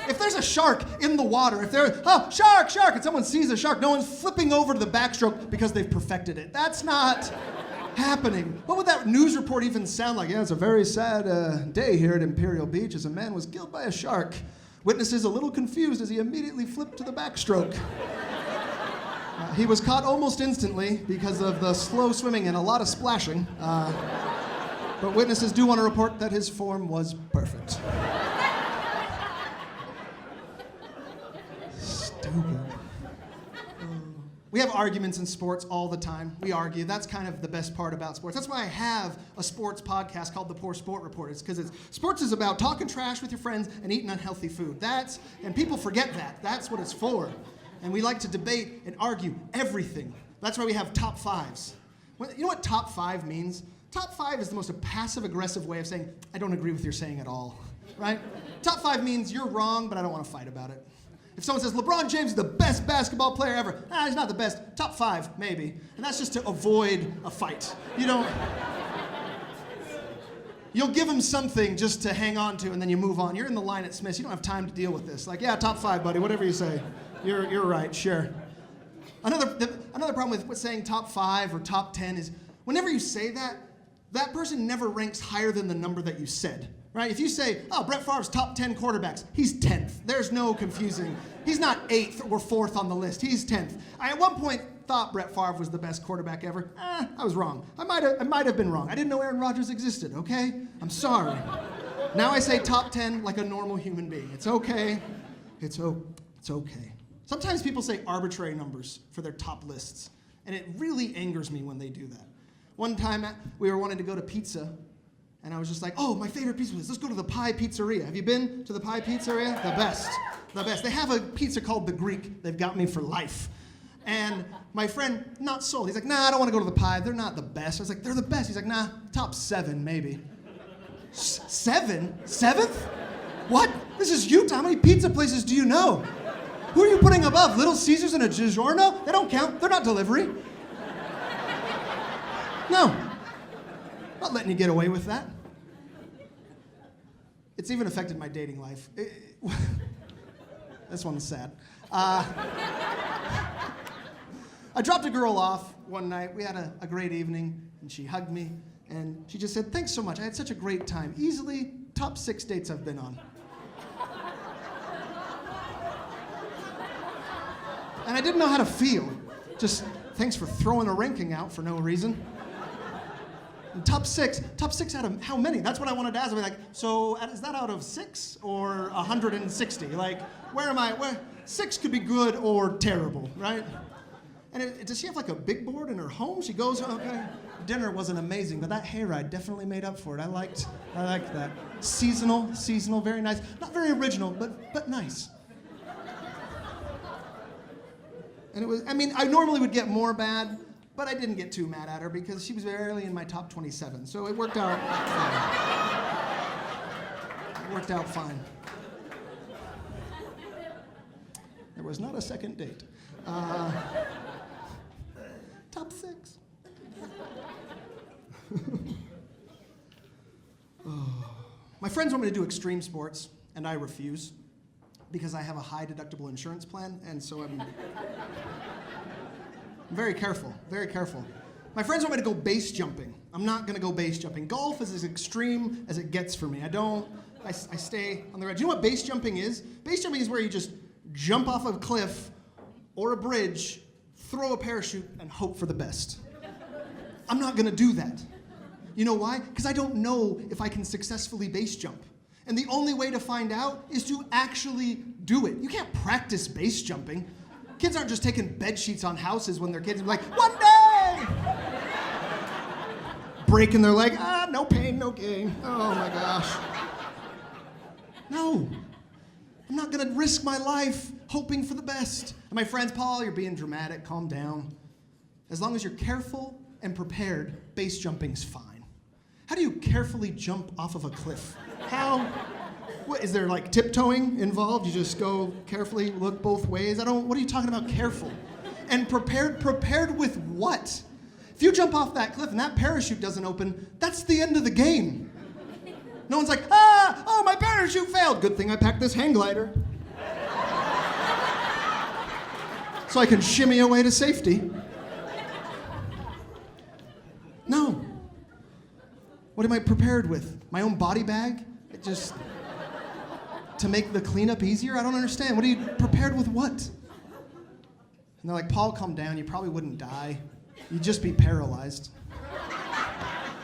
If there's a shark in the water, if there's, shark, and someone sees a shark, no one's flipping over to the backstroke because they've perfected it. That's not happening. What would that news report even sound like? Yeah, it's a very sad day here at Imperial Beach as a man was killed by a shark. Witnesses a little confused as he immediately flipped to the backstroke. He was caught almost instantly because of the slow swimming and a lot of splashing. But witnesses do want to report that his form was perfect. Stupid. We have arguments in sports all the time. We argue. That's kind of the best part about sports. That's why I have a sports podcast called The Poor Sport Report. It's because sports is about talking trash with your friends and eating unhealthy food. And people forget that. That's what it's for. And we like to debate and argue everything. That's why we have top fives. You know what top 5 means? top 5 is the most passive-aggressive way of saying, I don't agree with your saying at all, right? Top 5 means you're wrong, but I don't want to fight about it. If someone says, LeBron James is the best basketball player ever, he's not the best. Top 5, maybe. And that's just to avoid a fight. You'll give him something just to hang on to, and then you move on. You're in the line at Smith's. You don't have time to deal with this. Like, yeah, top 5, buddy, whatever you say. You're right, sure. Another problem with saying top 5 or top 10 is whenever you say that, that person never ranks higher than the number that you said, right? If you say, Brett Favre's top 10 quarterbacks, he's 10th. There's no confusing. He's not 8th or 4th on the list. He's 10th. I, at one point, thought Brett Favre was the best quarterback ever. I was wrong. I might have been wrong. I didn't know Aaron Rodgers existed, okay? I'm sorry. Now I say top 10 like a normal human being. It's okay. It's okay. Sometimes people say arbitrary numbers for their top lists, and it really angers me when they do that. One time, we were wanting to go to pizza, and I was just like, my favorite pizza place. Let's go to the Pie Pizzeria. Have you been to the Pie Pizzeria? The best. The best. They have a pizza called the Greek. They've got me for life. And my friend, not sold. He's like, I don't want to go to the Pie. They're not the best. I was like, they're the best. He's like, top 7, maybe. 7? 7th? What? This is Utah. How many pizza places do you know? Who are you putting above? Little Caesars and a DiGiorno? They don't count. They're not delivery. No. Not letting you get away with that. It's even affected my dating life. This one's sad. I dropped a girl off one night. We had a great evening, and she hugged me, and she just said, thanks so much. I had such a great time. Easily top 6 dates I've been on. And I didn't know how to feel. Just thanks for throwing a ranking out for no reason. And top 6 out of how many? That's what I wanted to ask. I was like, so is that out of 6 or 160? Like, where am I? 6 could be good or terrible, right? And does she have like a big board in her home? She goes, okay. Dinner wasn't amazing, but that hayride definitely made up for it. I liked that. Seasonal, very nice. Not very original, but nice. And it was, I normally would get more bad, but I didn't get too mad at her because she was barely in my top 27. So it worked out fine. It worked out fine. There was not a second date. Top 6. My friends want me to do extreme sports, and I refuse because I have a high deductible insurance plan, and so I'm very careful, very careful. My friends want me to go base jumping. I'm not gonna go base jumping. Golf is as extreme as it gets for me. I stay on the edge. You know what base jumping is? Base jumping is where you just jump off a cliff or a bridge, throw a parachute, and hope for the best. I'm not gonna do that. You know why? Because I don't know if I can successfully base jump. And the only way to find out is to actually do it. You can't practice base jumping. Kids aren't just taking bed sheets on houses when they're kids and be like, one day! Breaking their leg, no pain, no gain. Oh my gosh. No. I'm not gonna risk my life hoping for the best. And my friends, Paul, you're being dramatic, calm down. As long as you're careful and prepared, base jumping's fine. How do you carefully jump off of a cliff? How? What, is there like tiptoeing involved? You just go carefully, look both ways? What are you talking about careful? And prepared with what? If you jump off that cliff and that parachute doesn't open, that's the end of the game. No one's like, my parachute failed. Good thing I packed this hang glider. So I can shimmy away to safety. No. What am I prepared with? My own body bag? Just to make the cleanup easier? I don't understand. What are you prepared with what? And they're like, Paul, calm down. You probably wouldn't die. You'd just be paralyzed.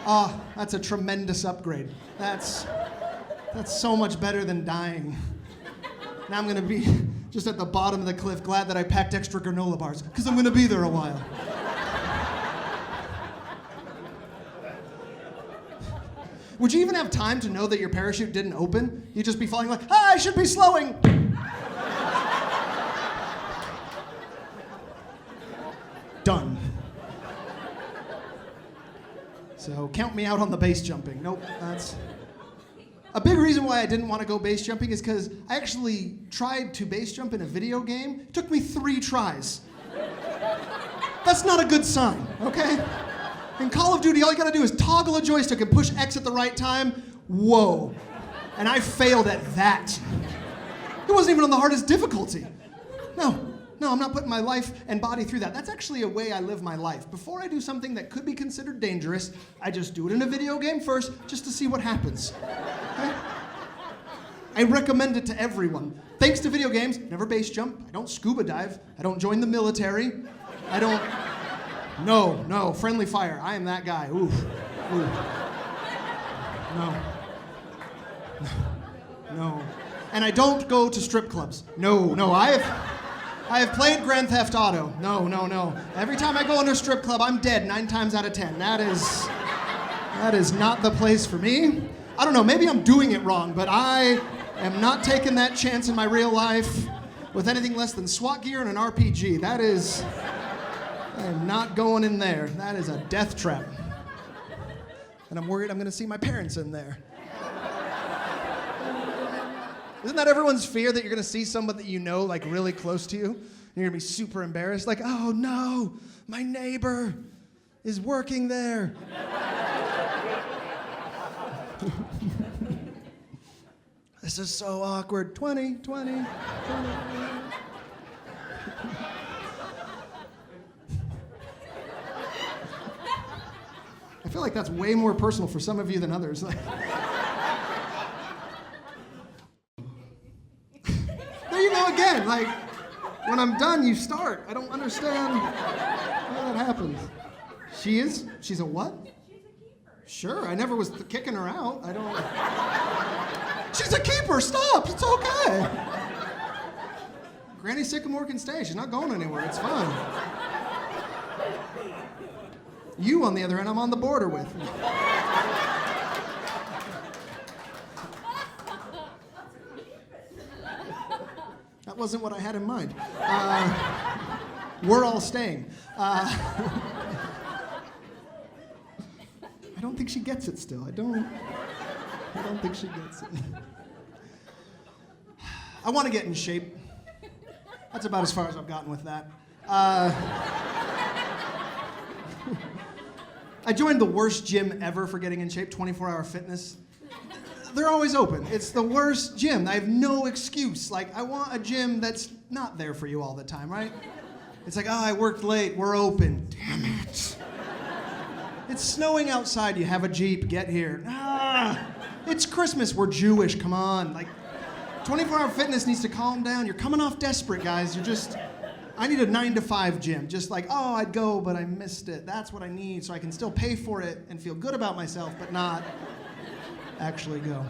That's a tremendous upgrade. That's so much better than dying. Now I'm gonna be just at the bottom of the cliff, glad that I packed extra granola bars, because I'm gonna be there a while. Would you even have time to know that your parachute didn't open? You'd just be falling like, I should be slowing. Done. So count me out on the base jumping. Nope, that's... A big reason why I didn't want to go base jumping is because I actually tried to base jump in a video game. It took me 3 tries. That's not a good sign, okay? In Call of Duty, all you gotta do is toggle a joystick and push X at the right time. Whoa. And I failed at that. It wasn't even on the hardest difficulty. No, I'm not putting my life and body through that. That's actually a way I live my life. Before I do something that could be considered dangerous, I just do it in a video game first, just to see what happens. Okay? I recommend it to everyone. Thanks to video games, never base jump, I don't scuba dive, I don't join the military, I don't... No, friendly fire, I am that guy. Oof. No. And I don't go to strip clubs. No, I have played Grand Theft Auto. No. Every time I go into a strip club, I'm dead 9 times out of 10. That is not the place for me. I don't know, maybe I'm doing it wrong, but I am not taking that chance in my real life with anything less than SWAT gear and an RPG. I am not going in there. That is a death trap. And I'm worried I'm gonna see my parents in there. Isn't that everyone's fear, that you're gonna see someone that you know, like really close to you, and you're gonna be super embarrassed? Like, oh no, my neighbor is working there. This is so awkward. 20. I feel like that's way more personal for some of you than others. There you go again. Like, when I'm done, you start. I don't understand how that happens. She's a what?
She's a keeper.
Sure, I never was kicking her out. She's a keeper, stop, it's okay. Granny Sycamore can stay, she's not going anywhere, it's fine. You, on the other end, I'm on the border with. That wasn't what I had in mind. We're all staying. I don't think she gets it still. I don't think she gets it. I want to get in shape. That's about as far as I've gotten with that. I joined the worst gym ever for getting in shape, 24-hour fitness. They're always open. It's the worst gym. I have no excuse. Like, I want a gym that's not there for you all the time, right? It's like, oh, I worked late, we're open. Damn it. It's snowing outside, you have a Jeep, get here. It's Christmas, we're Jewish, come on. Like, 24-hour fitness needs to calm down. You're coming off desperate, guys. I need a 9-to-5 gym. Just like, oh, I'd go, but I missed it. That's what I need, so I can still pay for it and feel good about myself, but not actually go.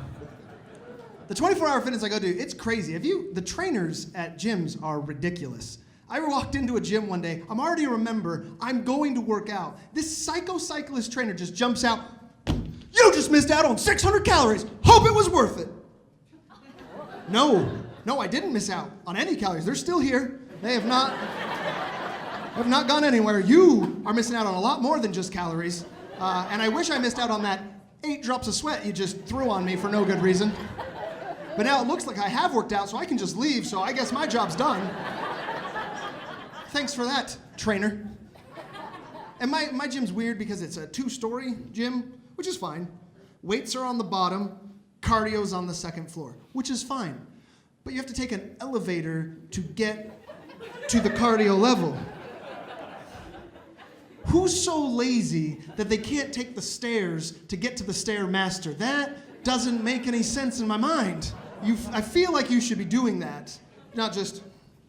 The 24-hour fitness I go to, it's crazy. The trainers at gyms are ridiculous. I walked into a gym one day, I'm already a member, I'm going to work out. This psychocyclist trainer just jumps out, you just missed out on 600 calories, hope it was worth it. No, I didn't miss out on any calories, they're still here. They have not gone anywhere. You are missing out on a lot more than just calories. And I wish I missed out on that 8 drops of sweat you just threw on me for no good reason. But now it looks like I have worked out, so I can just leave, so I guess my job's done. Thanks for that, trainer. And my gym's weird because it's a 2-story gym, which is fine. Weights are on the bottom, cardio's on the 2nd floor, which is fine. But you have to take an elevator to get to the cardio level. Who's so lazy that they can't take the stairs to get to the Stairmaster? That doesn't make any sense in my mind. I feel like you should be doing that. Not just,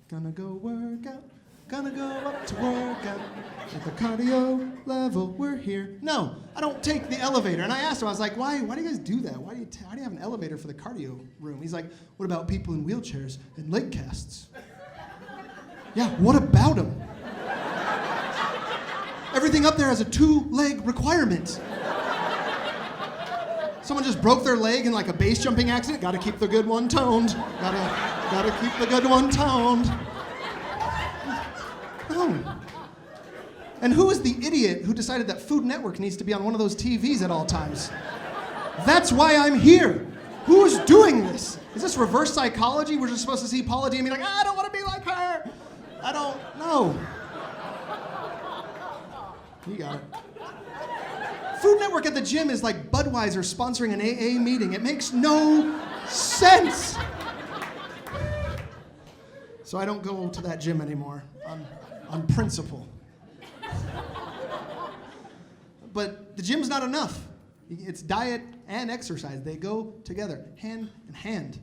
gonna go work out, gonna go up to work out. At the cardio level, we're here. No, I don't take the elevator. And I asked him, I was like, why do you guys do that? Why do you have an elevator for the cardio room? He's like, what about people in wheelchairs and leg casts? Yeah, what about them? Everything up there has a 2-leg requirement. Someone just broke their leg in like a base jumping accident. Gotta keep the good one toned. Gotta keep the good one toned. No. And who is the idiot who decided that Food Network needs to be on one of those TVs at all times? That's why I'm here. Who is doing this? Is this reverse psychology? We're just supposed to see Paula Deen and be like, I don't want to be like her. I don't know. You got it. Food Network at the gym is like Budweiser sponsoring an AA meeting. It makes no sense. So I don't go to that gym anymore on principle. But the gym's not enough. It's diet and exercise. They go together, hand in hand.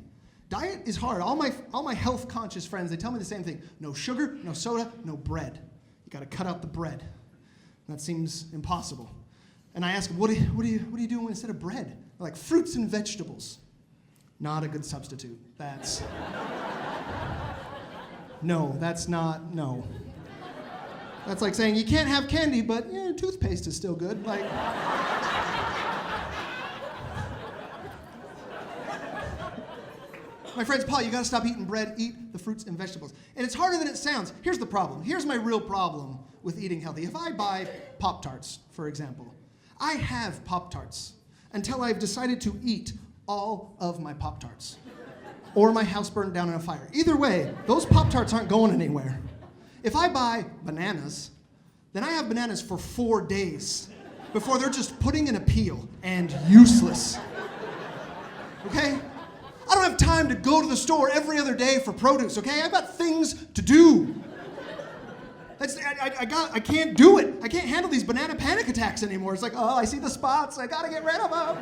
Diet is hard. All my health conscious friends, they tell me the same thing. No sugar, no soda, no bread. You got to cut out the bread. That seems impossible. And I ask them, what are you doing instead of bread? They're like, fruits and vegetables. Not a good substitute. That's no. That's like saying you can't have candy, but toothpaste is still good. Like. My friends, Paul, you gotta stop eating bread, eat the fruits and vegetables. And it's harder than it sounds. Here's the problem. Here's my real problem with eating healthy. If I buy Pop-Tarts, for example, I have Pop-Tarts until I've decided to eat all of my Pop-Tarts. Or my house burned down in a fire. Either way, those Pop-Tarts aren't going anywhere. If I buy bananas, then I have bananas for 4 days before they're just pudding in a peel and useless. Okay? I don't have time to go to the store every other day for produce, okay? I've got things to do. I can't do it. I can't handle these banana panic attacks anymore. It's like, oh, I see the spots. I gotta get rid of them.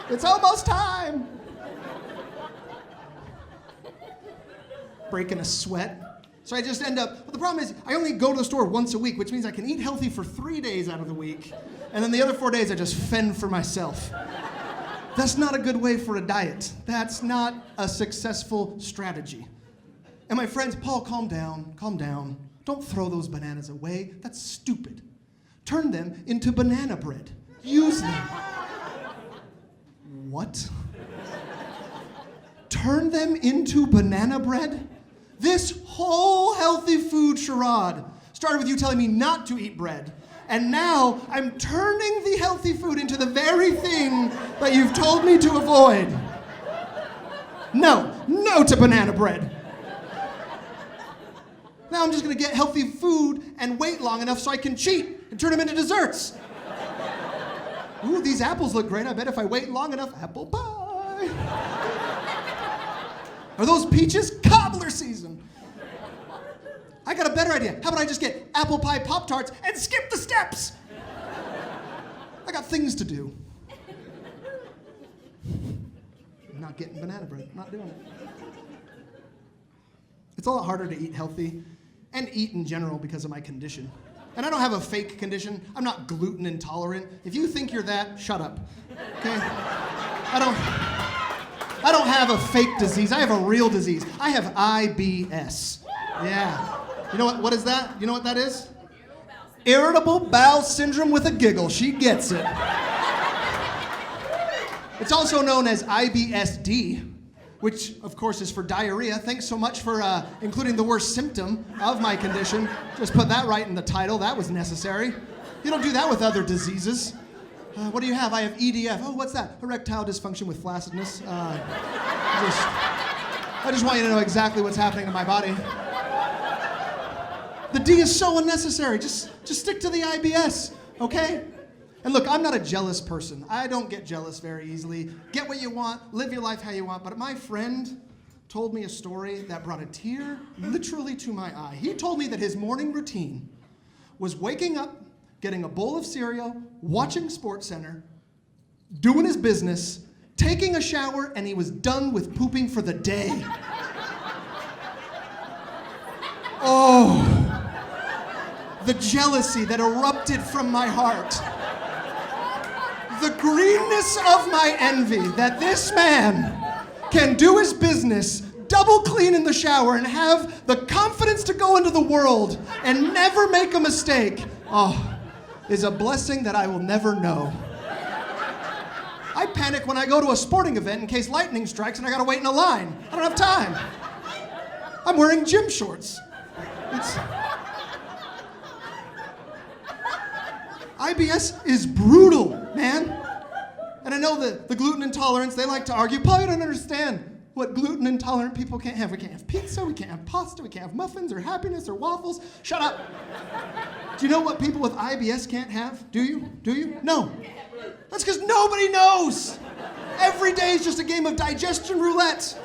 It's almost time. Breaking a sweat. So I just end up, well, the problem is I only go to the store once a week, which means I can eat healthy for 3 days out of the week. And then the other 4 days I just fend for myself. That's not a good way for a diet. That's not a successful strategy. And my friends, Paul, calm down, calm down. Don't throw those bananas away. That's stupid. Turn them into banana bread. Use them. What? Turn them into banana bread? This whole healthy food charade started with you telling me not to eat bread. And now I'm turning the healthy food into the very thing that you've told me to avoid. No to banana bread. Now I'm just gonna get healthy food and wait long enough so I can cheat and turn them into desserts. Ooh, these apples look great. I bet if I wait long enough, apple pie. Are those peaches? Cobbler season. I got a better idea. How about I just get apple pie Pop-Tarts and skip the steps? I got things to do. I'm not getting banana bread. I'm not doing it. It's a lot harder to eat healthy and eat in general because of my condition. And I don't have a fake condition. I'm not gluten intolerant. If you think you're that, shut up. Okay? I don't have a fake disease. I have a real disease. I have IBS. Yeah. You know what is that? You know what that is? Irritable bowel syndrome with a giggle. She gets it. It's also known as IBSD, which of course is for diarrhea. Thanks so much for including the worst symptom of my condition. Just put that right in the title. That was necessary. You don't do that with other diseases. What do you have? I have EDF. Oh, what's that? Erectile dysfunction with flaccidness. I just want you to know exactly what's happening in my body. The D is so unnecessary. Just stick to the IBS, okay? And look, I'm not a jealous person. I don't get jealous very easily. Get what you want, live your life how you want. But my friend told me a story that brought a tear literally to my eye. He told me that his morning routine was waking up, getting a bowl of cereal, watching SportsCenter, doing his business, taking a shower, and he was done with pooping for the day. Oh, the jealousy that erupted from my heart. The greenness of my envy that this man can do his business, double clean in the shower, and have the confidence to go into the world and never make a mistake, is a blessing that I will never know. I panic when I go to a sporting event in case lightning strikes and I gotta wait in a line. I don't have time. I'm wearing gym shorts. IBS is brutal, man. And I know the gluten intolerance, they like to argue, Paul, you don't understand what gluten intolerant people can't have. We can't have pizza, we can't have pasta, we can't have muffins or happiness or waffles. Shut up. Do you know what people with IBS can't have? Do you? Do you? No. That's because nobody knows. Every day is just a game of digestion roulette.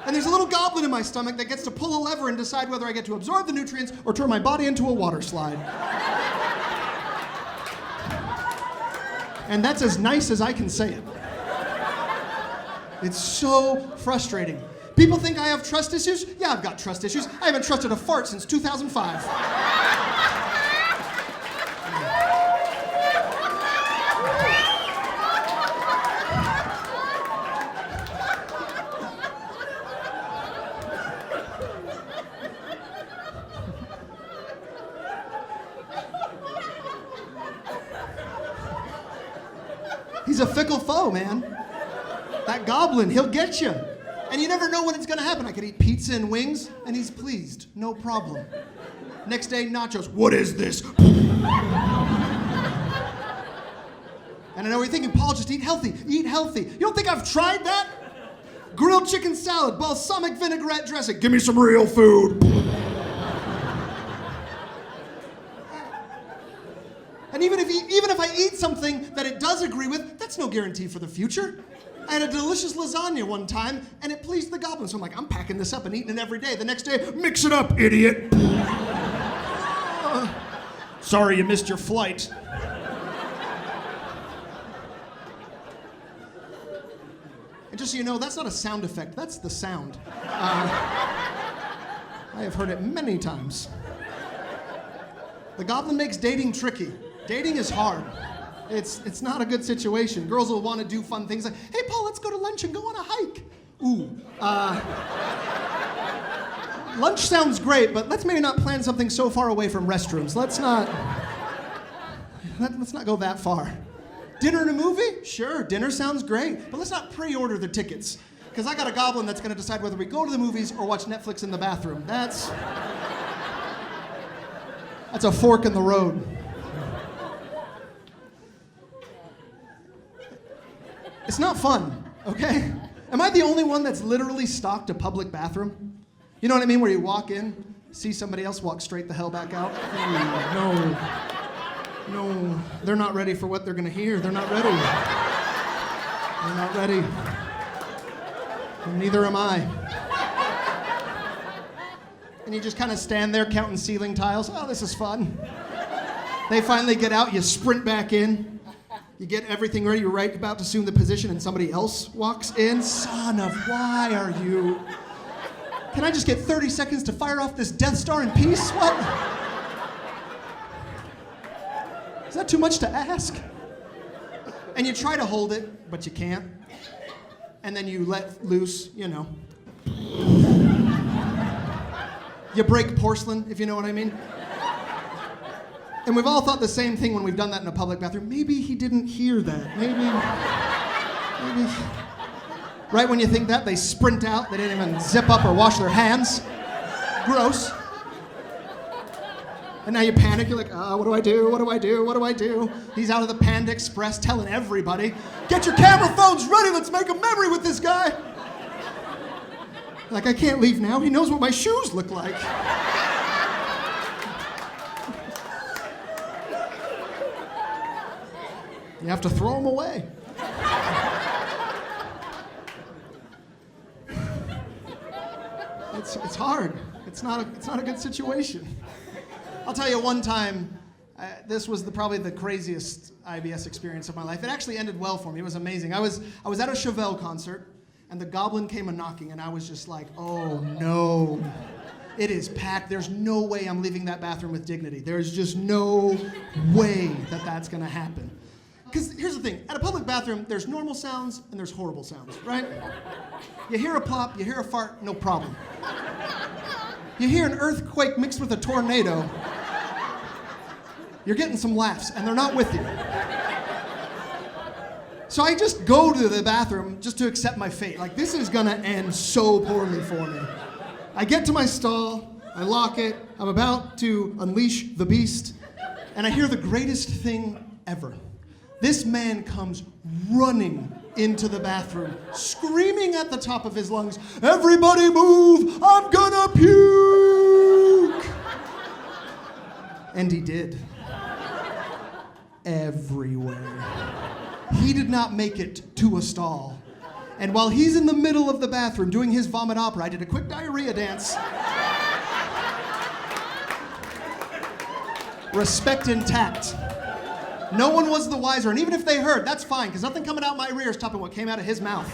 And there's a little goblin in my stomach that gets to pull a lever and decide whether I get to absorb the nutrients or turn my body into a water slide. And that's as nice as I can say it. It's so frustrating. People think I have trust issues. Yeah, I've got trust issues. I haven't trusted a fart since 2005. He's a fickle foe, man. That goblin, he'll get you. And you never know when it's gonna happen. I could eat pizza and wings, and he's pleased, no problem. Next day, nachos, what is this? And I know what you're thinking, Paul, just eat healthy, eat healthy. You don't think I've tried that? Grilled chicken salad, balsamic vinaigrette dressing, give me some real food. And even if I eat something that it does agree with, that's no guarantee for the future. I had a delicious lasagna one time, and it pleased the goblin. So I'm like, I'm packing this up and eating it every day. The next day, mix it up, idiot. Sorry you missed your flight. And just so you know, that's not a sound effect. That's the sound. I have heard it many times. The goblin makes dating tricky. Dating is hard. It's not a good situation. Girls will want to do fun things like, hey, Paul, let's go to lunch and go on a hike. Ooh. Lunch sounds great, but let's maybe not plan something so far away from restrooms. Let's not go that far. Dinner and a movie? Sure, dinner sounds great, but let's not pre-order the tickets. Because I got a goblin that's going to decide whether we go to the movies or watch Netflix in the bathroom. That's a fork in the road. It's not fun, okay? Am I the only one that's literally stalked a public bathroom? You know what I mean? Where you walk in, see somebody else walk straight the hell back out? No, they're not ready for what they're gonna hear. They're not ready. They're not ready. And neither am I. And you just kind of stand there counting ceiling tiles. Oh, this is fun. They finally get out, you sprint back in. You get everything ready, you're right about to assume the position, and somebody else walks in. Son of, why are you? Can I just get 30 seconds to fire off this Death Star in peace? What? Is that too much to ask? And you try to hold it, but you can't. And then you let loose, you know. You break porcelain, if you know what I mean. And we've all thought the same thing when we've done that in a public bathroom. Maybe he didn't hear that. Maybe. Right when you think that, they sprint out. They didn't even zip up or wash their hands. Gross. And now you panic. You're like, what do I do? What do I do? What do I do? He's out of the Panda Express telling everybody, get your camera phones ready. Let's make a memory with this guy. Like, I can't leave now. He knows what my shoes look like. You have to throw them away. It's hard. It's not a good situation. I'll tell you one time, this was probably the craziest IBS experience of my life. It actually ended well for me. It was amazing. I was at a Chevelle concert, and the goblin came a-knocking, and I was just like, oh no. It is packed. There's no way I'm leaving that bathroom with dignity. There's just no way that that's gonna happen. Because here's the thing, at a public bathroom, there's normal sounds and there's horrible sounds, right? You hear a pop, you hear a fart, no problem. You hear an earthquake mixed with a tornado, you're getting some laughs, and they're not with you. So I just go to the bathroom just to accept my fate. Like, this is gonna end so poorly for me. I get to my stall, I lock it, I'm about to unleash the beast, And I hear the greatest thing ever. This man comes running into the bathroom, screaming at the top of his lungs, "Everybody move, I'm gonna puke!" And he did. Everywhere. He did not make it to a stall. And while he's in the middle of the bathroom doing his vomit opera, I did a quick diarrhea dance. Respect intact. No one was the wiser, and even if they heard, that's fine, because nothing coming out my rear is topping what came out of his mouth.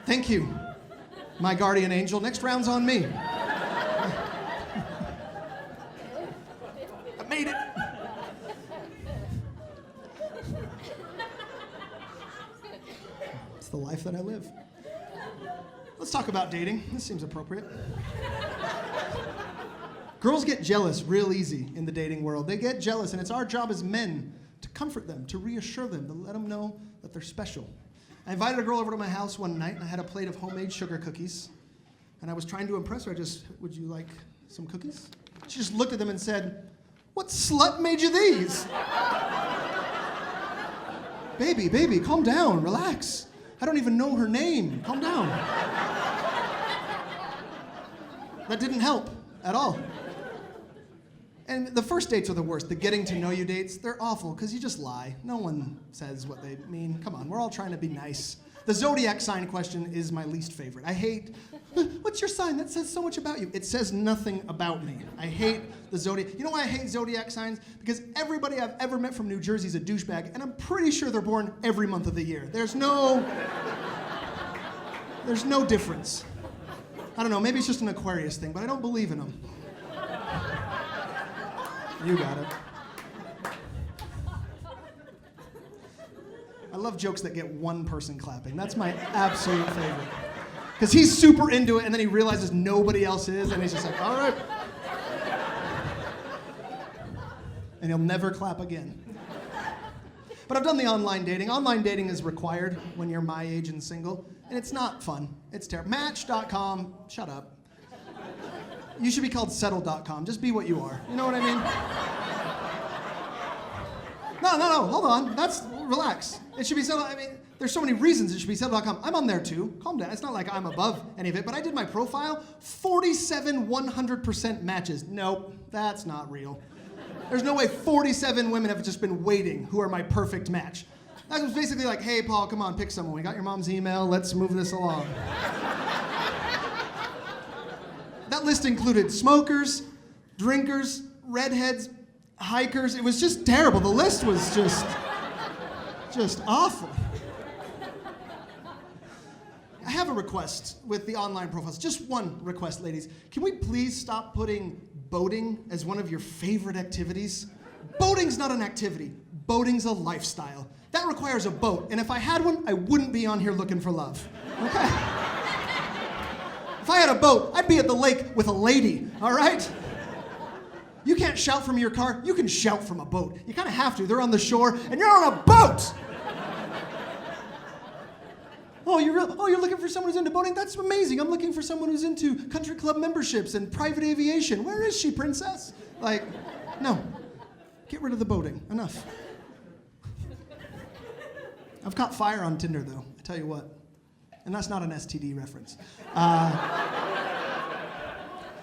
Thank you, my guardian angel. Next round's on me. I made it. It's the life that I live. Let's talk about dating. This seems appropriate. Girls get jealous real easy in the dating world. They get jealous, and it's our job as men to comfort them, to reassure them, to let them know that they're special. I invited a girl over to my house one night, and I had a plate of homemade sugar cookies. And I was trying to impress her. Would you like some cookies? She just looked at them and said, "What slut made you these?" Baby, calm down, relax. I don't even know her name. Calm down. That didn't help at all. And the first dates are the worst. The getting to know you dates, they're awful because you just lie. No one says what they mean. Come on, we're all trying to be nice. The zodiac sign question is my least favorite. I hate, "What's your sign? That says so much about you." It says nothing about me. I hate the zodiac. You know why I hate zodiac signs? Because everybody I've ever met from New Jersey is a douchebag, and I'm pretty sure they're born every month of the year. There's no difference. I don't know, maybe it's just an Aquarius thing, but I don't believe in them. You got it. I love jokes that get one person clapping. That's my absolute favorite. Because he's super into it, and then he realizes nobody else is, and he's just like, "All right." And he'll never clap again. But I've done the online dating. Online dating is required when you're my age and single, and it's not fun. It's terrible. Match.com, shut up. You should be called settle.com. Just be what you are. You know what I mean? No, hold on. Relax. It should be settle. I mean, there's so many reasons it should be settle.com. I'm on there too. Calm down. It's not like I'm above any of it, but I did my profile. 47 100% matches. Nope, that's not real. There's no way 47 women have just been waiting who are my perfect match. That was basically like, "Hey, Paul, come on, pick someone. We got your mom's email. Let's move this along." That list included smokers, drinkers, redheads, hikers. It was just terrible. The list was just awful. I have a request with the online profiles. Just one request, ladies. Can we please stop putting boating as one of your favorite activities? Boating's not an activity. Boating's a lifestyle. That requires a boat. And if I had one, I wouldn't be on here looking for love. Okay? If I had a boat, I'd be at the lake with a lady, all right? You can't shout from your car. You can shout from a boat. You kind of have to. They're on the shore, and you're on a boat! Oh, you're looking for someone who's into boating? That's amazing. I'm looking for someone who's into country club memberships and private aviation. Where is she, princess? Like, no. Get rid of the boating. Enough. I've caught fire on Tinder, though. I tell you what. And that's not an STD reference. I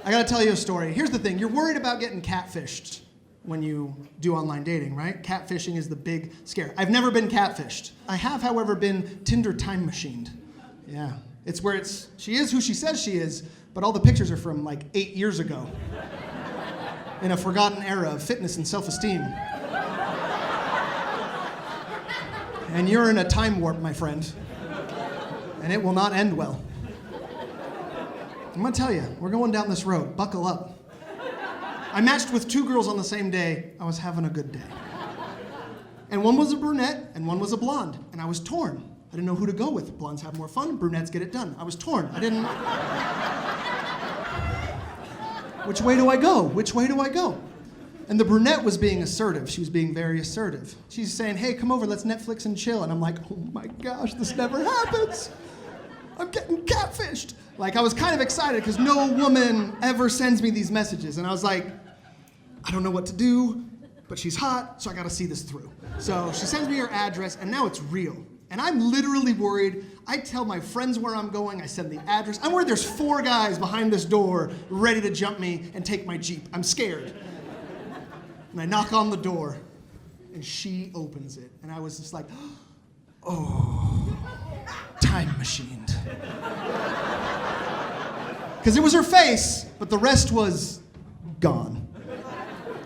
gotta tell you a story. Here's the thing. You're worried about getting catfished when you do online dating, right? Catfishing is the big scare. I've never been catfished. I have, however, been Tinder time machined. Yeah. It's where she is who she says she is, but all the pictures are from like 8 years ago. In a forgotten era of fitness and self-esteem. And you're in a time warp, my friend. And it will not end well. I'm gonna tell you, we're going down this road. Buckle up. I matched with 2 girls on the same day. I was having a good day. And one was a brunette and one was a blonde. And I was torn. I didn't know who to go with. Blondes have more fun, brunettes get it done. I was torn. Which way do I go? Which way do I go? And the brunette was being assertive. She was being very assertive. She's saying, "Hey, come over, let's Netflix and chill." And I'm like, "Oh my gosh, this never happens. I'm getting catfished." Like, I was kind of excited because no woman ever sends me these messages. And I was like, I don't know what to do, but she's hot, so I gotta see this through. So she sends me her address, and now it's real. And I'm literally worried. I tell my friends where I'm going, I send the address. I'm worried there's 4 guys behind this door ready to jump me and take my Jeep. I'm scared. And I knock on the door, and she opens it. And I was just like, oh, time machined. Because it was her face, but the rest was gone.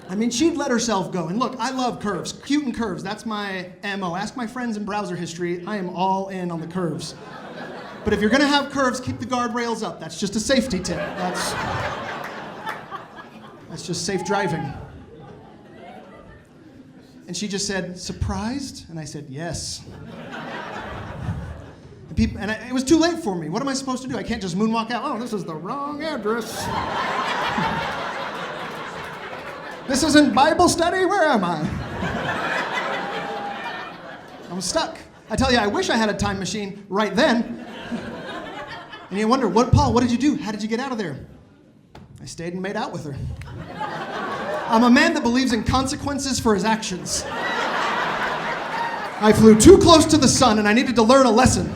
I mean, she'd let herself go. And look, I love curves. Cute and curves, that's my MO. Ask my friends in browser history. I am all in on the curves. But if you're gonna have curves, keep the guardrails up. That's just a safety tip. That's just safe driving. And she just said, surprised? And I said, yes. It was too late for me. What am I supposed to do? I can't just moonwalk out. Oh, this is the wrong address. This isn't Bible study? Where am I? I'm stuck. I tell you, I wish I had a time machine right then. And you wonder, Paul, what did you do? How did you get out of there? I stayed and made out with her. I'm a man that believes in consequences for his actions. I flew too close to the sun and I needed to learn a lesson.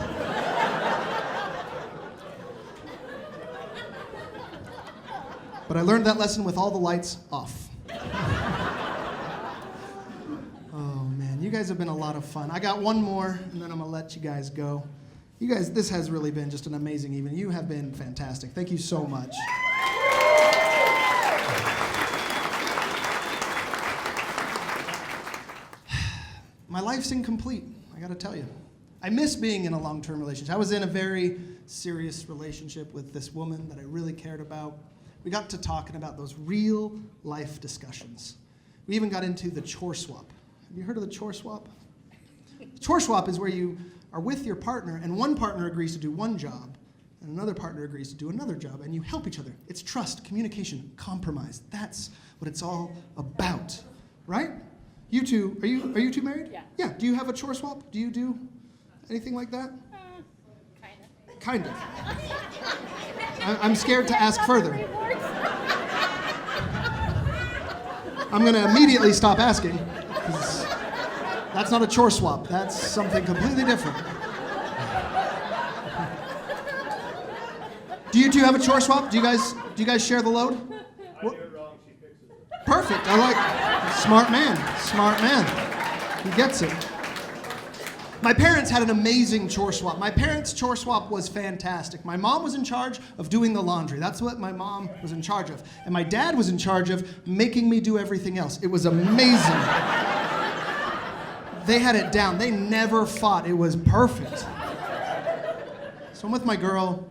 But I learned that lesson with all the lights off. Oh man, you guys have been a lot of fun. I got one more and then I'm gonna let you guys go. You guys, this has really been just an amazing evening. You have been fantastic. Thank you so much. My life's incomplete, I gotta tell you. I miss being in a long-term relationship. I was in a very serious relationship with this woman that I really cared about. We got to talking about those real life discussions. We even got into the Chore Swap. Have you heard of the Chore Swap? Chore Swap is where you are with your partner and one partner agrees to do one job and another partner agrees to do another job and you help each other. It's trust, communication, compromise. That's what it's all about, right? You two, are you two married?
Yeah.
Yeah, do you have a Chore Swap? Do you do anything like that? Kind of. I'm scared to ask further. I'm going to immediately stop asking. 'Cause that's not a chore swap. That's something completely different. Do you two have a chore swap? Do you guys share the load?
I do it wrong, she fixes it.
Perfect. I like smart man. Smart man. He gets it. My parents had an amazing chore swap. My parents' chore swap was fantastic. My mom was in charge of doing the laundry. That's what my mom was in charge of. And my dad was in charge of making me do everything else. It was amazing. They had it down. They never fought. It was perfect. So I'm with my girl,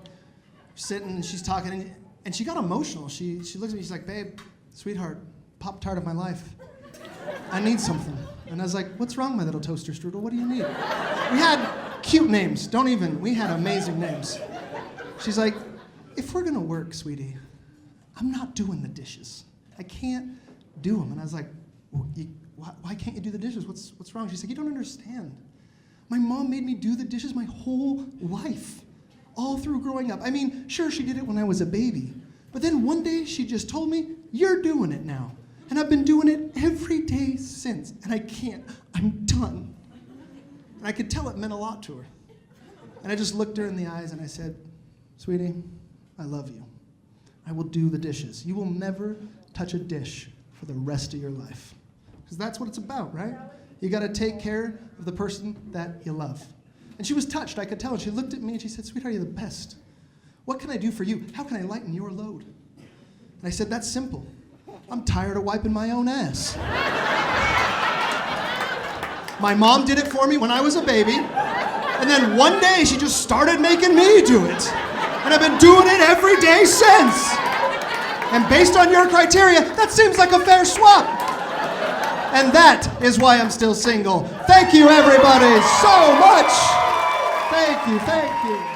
sitting, and she's talking, and she got emotional. She looks at me, she's like, babe, sweetheart, Pop-Tart of my life. I need something. And I was like, what's wrong, my little toaster strudel? What do you need? We had cute names. We had amazing names. She's like, if we're gonna work, sweetie, I'm not doing the dishes. I can't do them. And I was like, why can't you do the dishes? What's wrong? She said, you don't understand. My mom made me do the dishes my whole life, all through growing up. I mean, sure, she did it when I was a baby. But then one day she just told me, you're doing it now. And I've been doing it every day since, and I can't. I'm done. And I could tell it meant a lot to her. And I just looked her in the eyes and I said, sweetie, I love you. I will do the dishes. You will never touch a dish for the rest of your life. Because that's what it's about, right? You gotta take care of the person that you love. And she was touched, I could tell. And she looked at me and she said, sweetheart, you're the best. What can I do for you? How can I lighten your load? And I said, that's simple. I'm tired of wiping my own ass. My mom did it for me when I was a baby, and then one day she just started making me do it. And I've been doing it every day since. And based on your criteria, that seems like a fair swap. And that is why I'm still single. Thank you, everybody, so much. Thank you.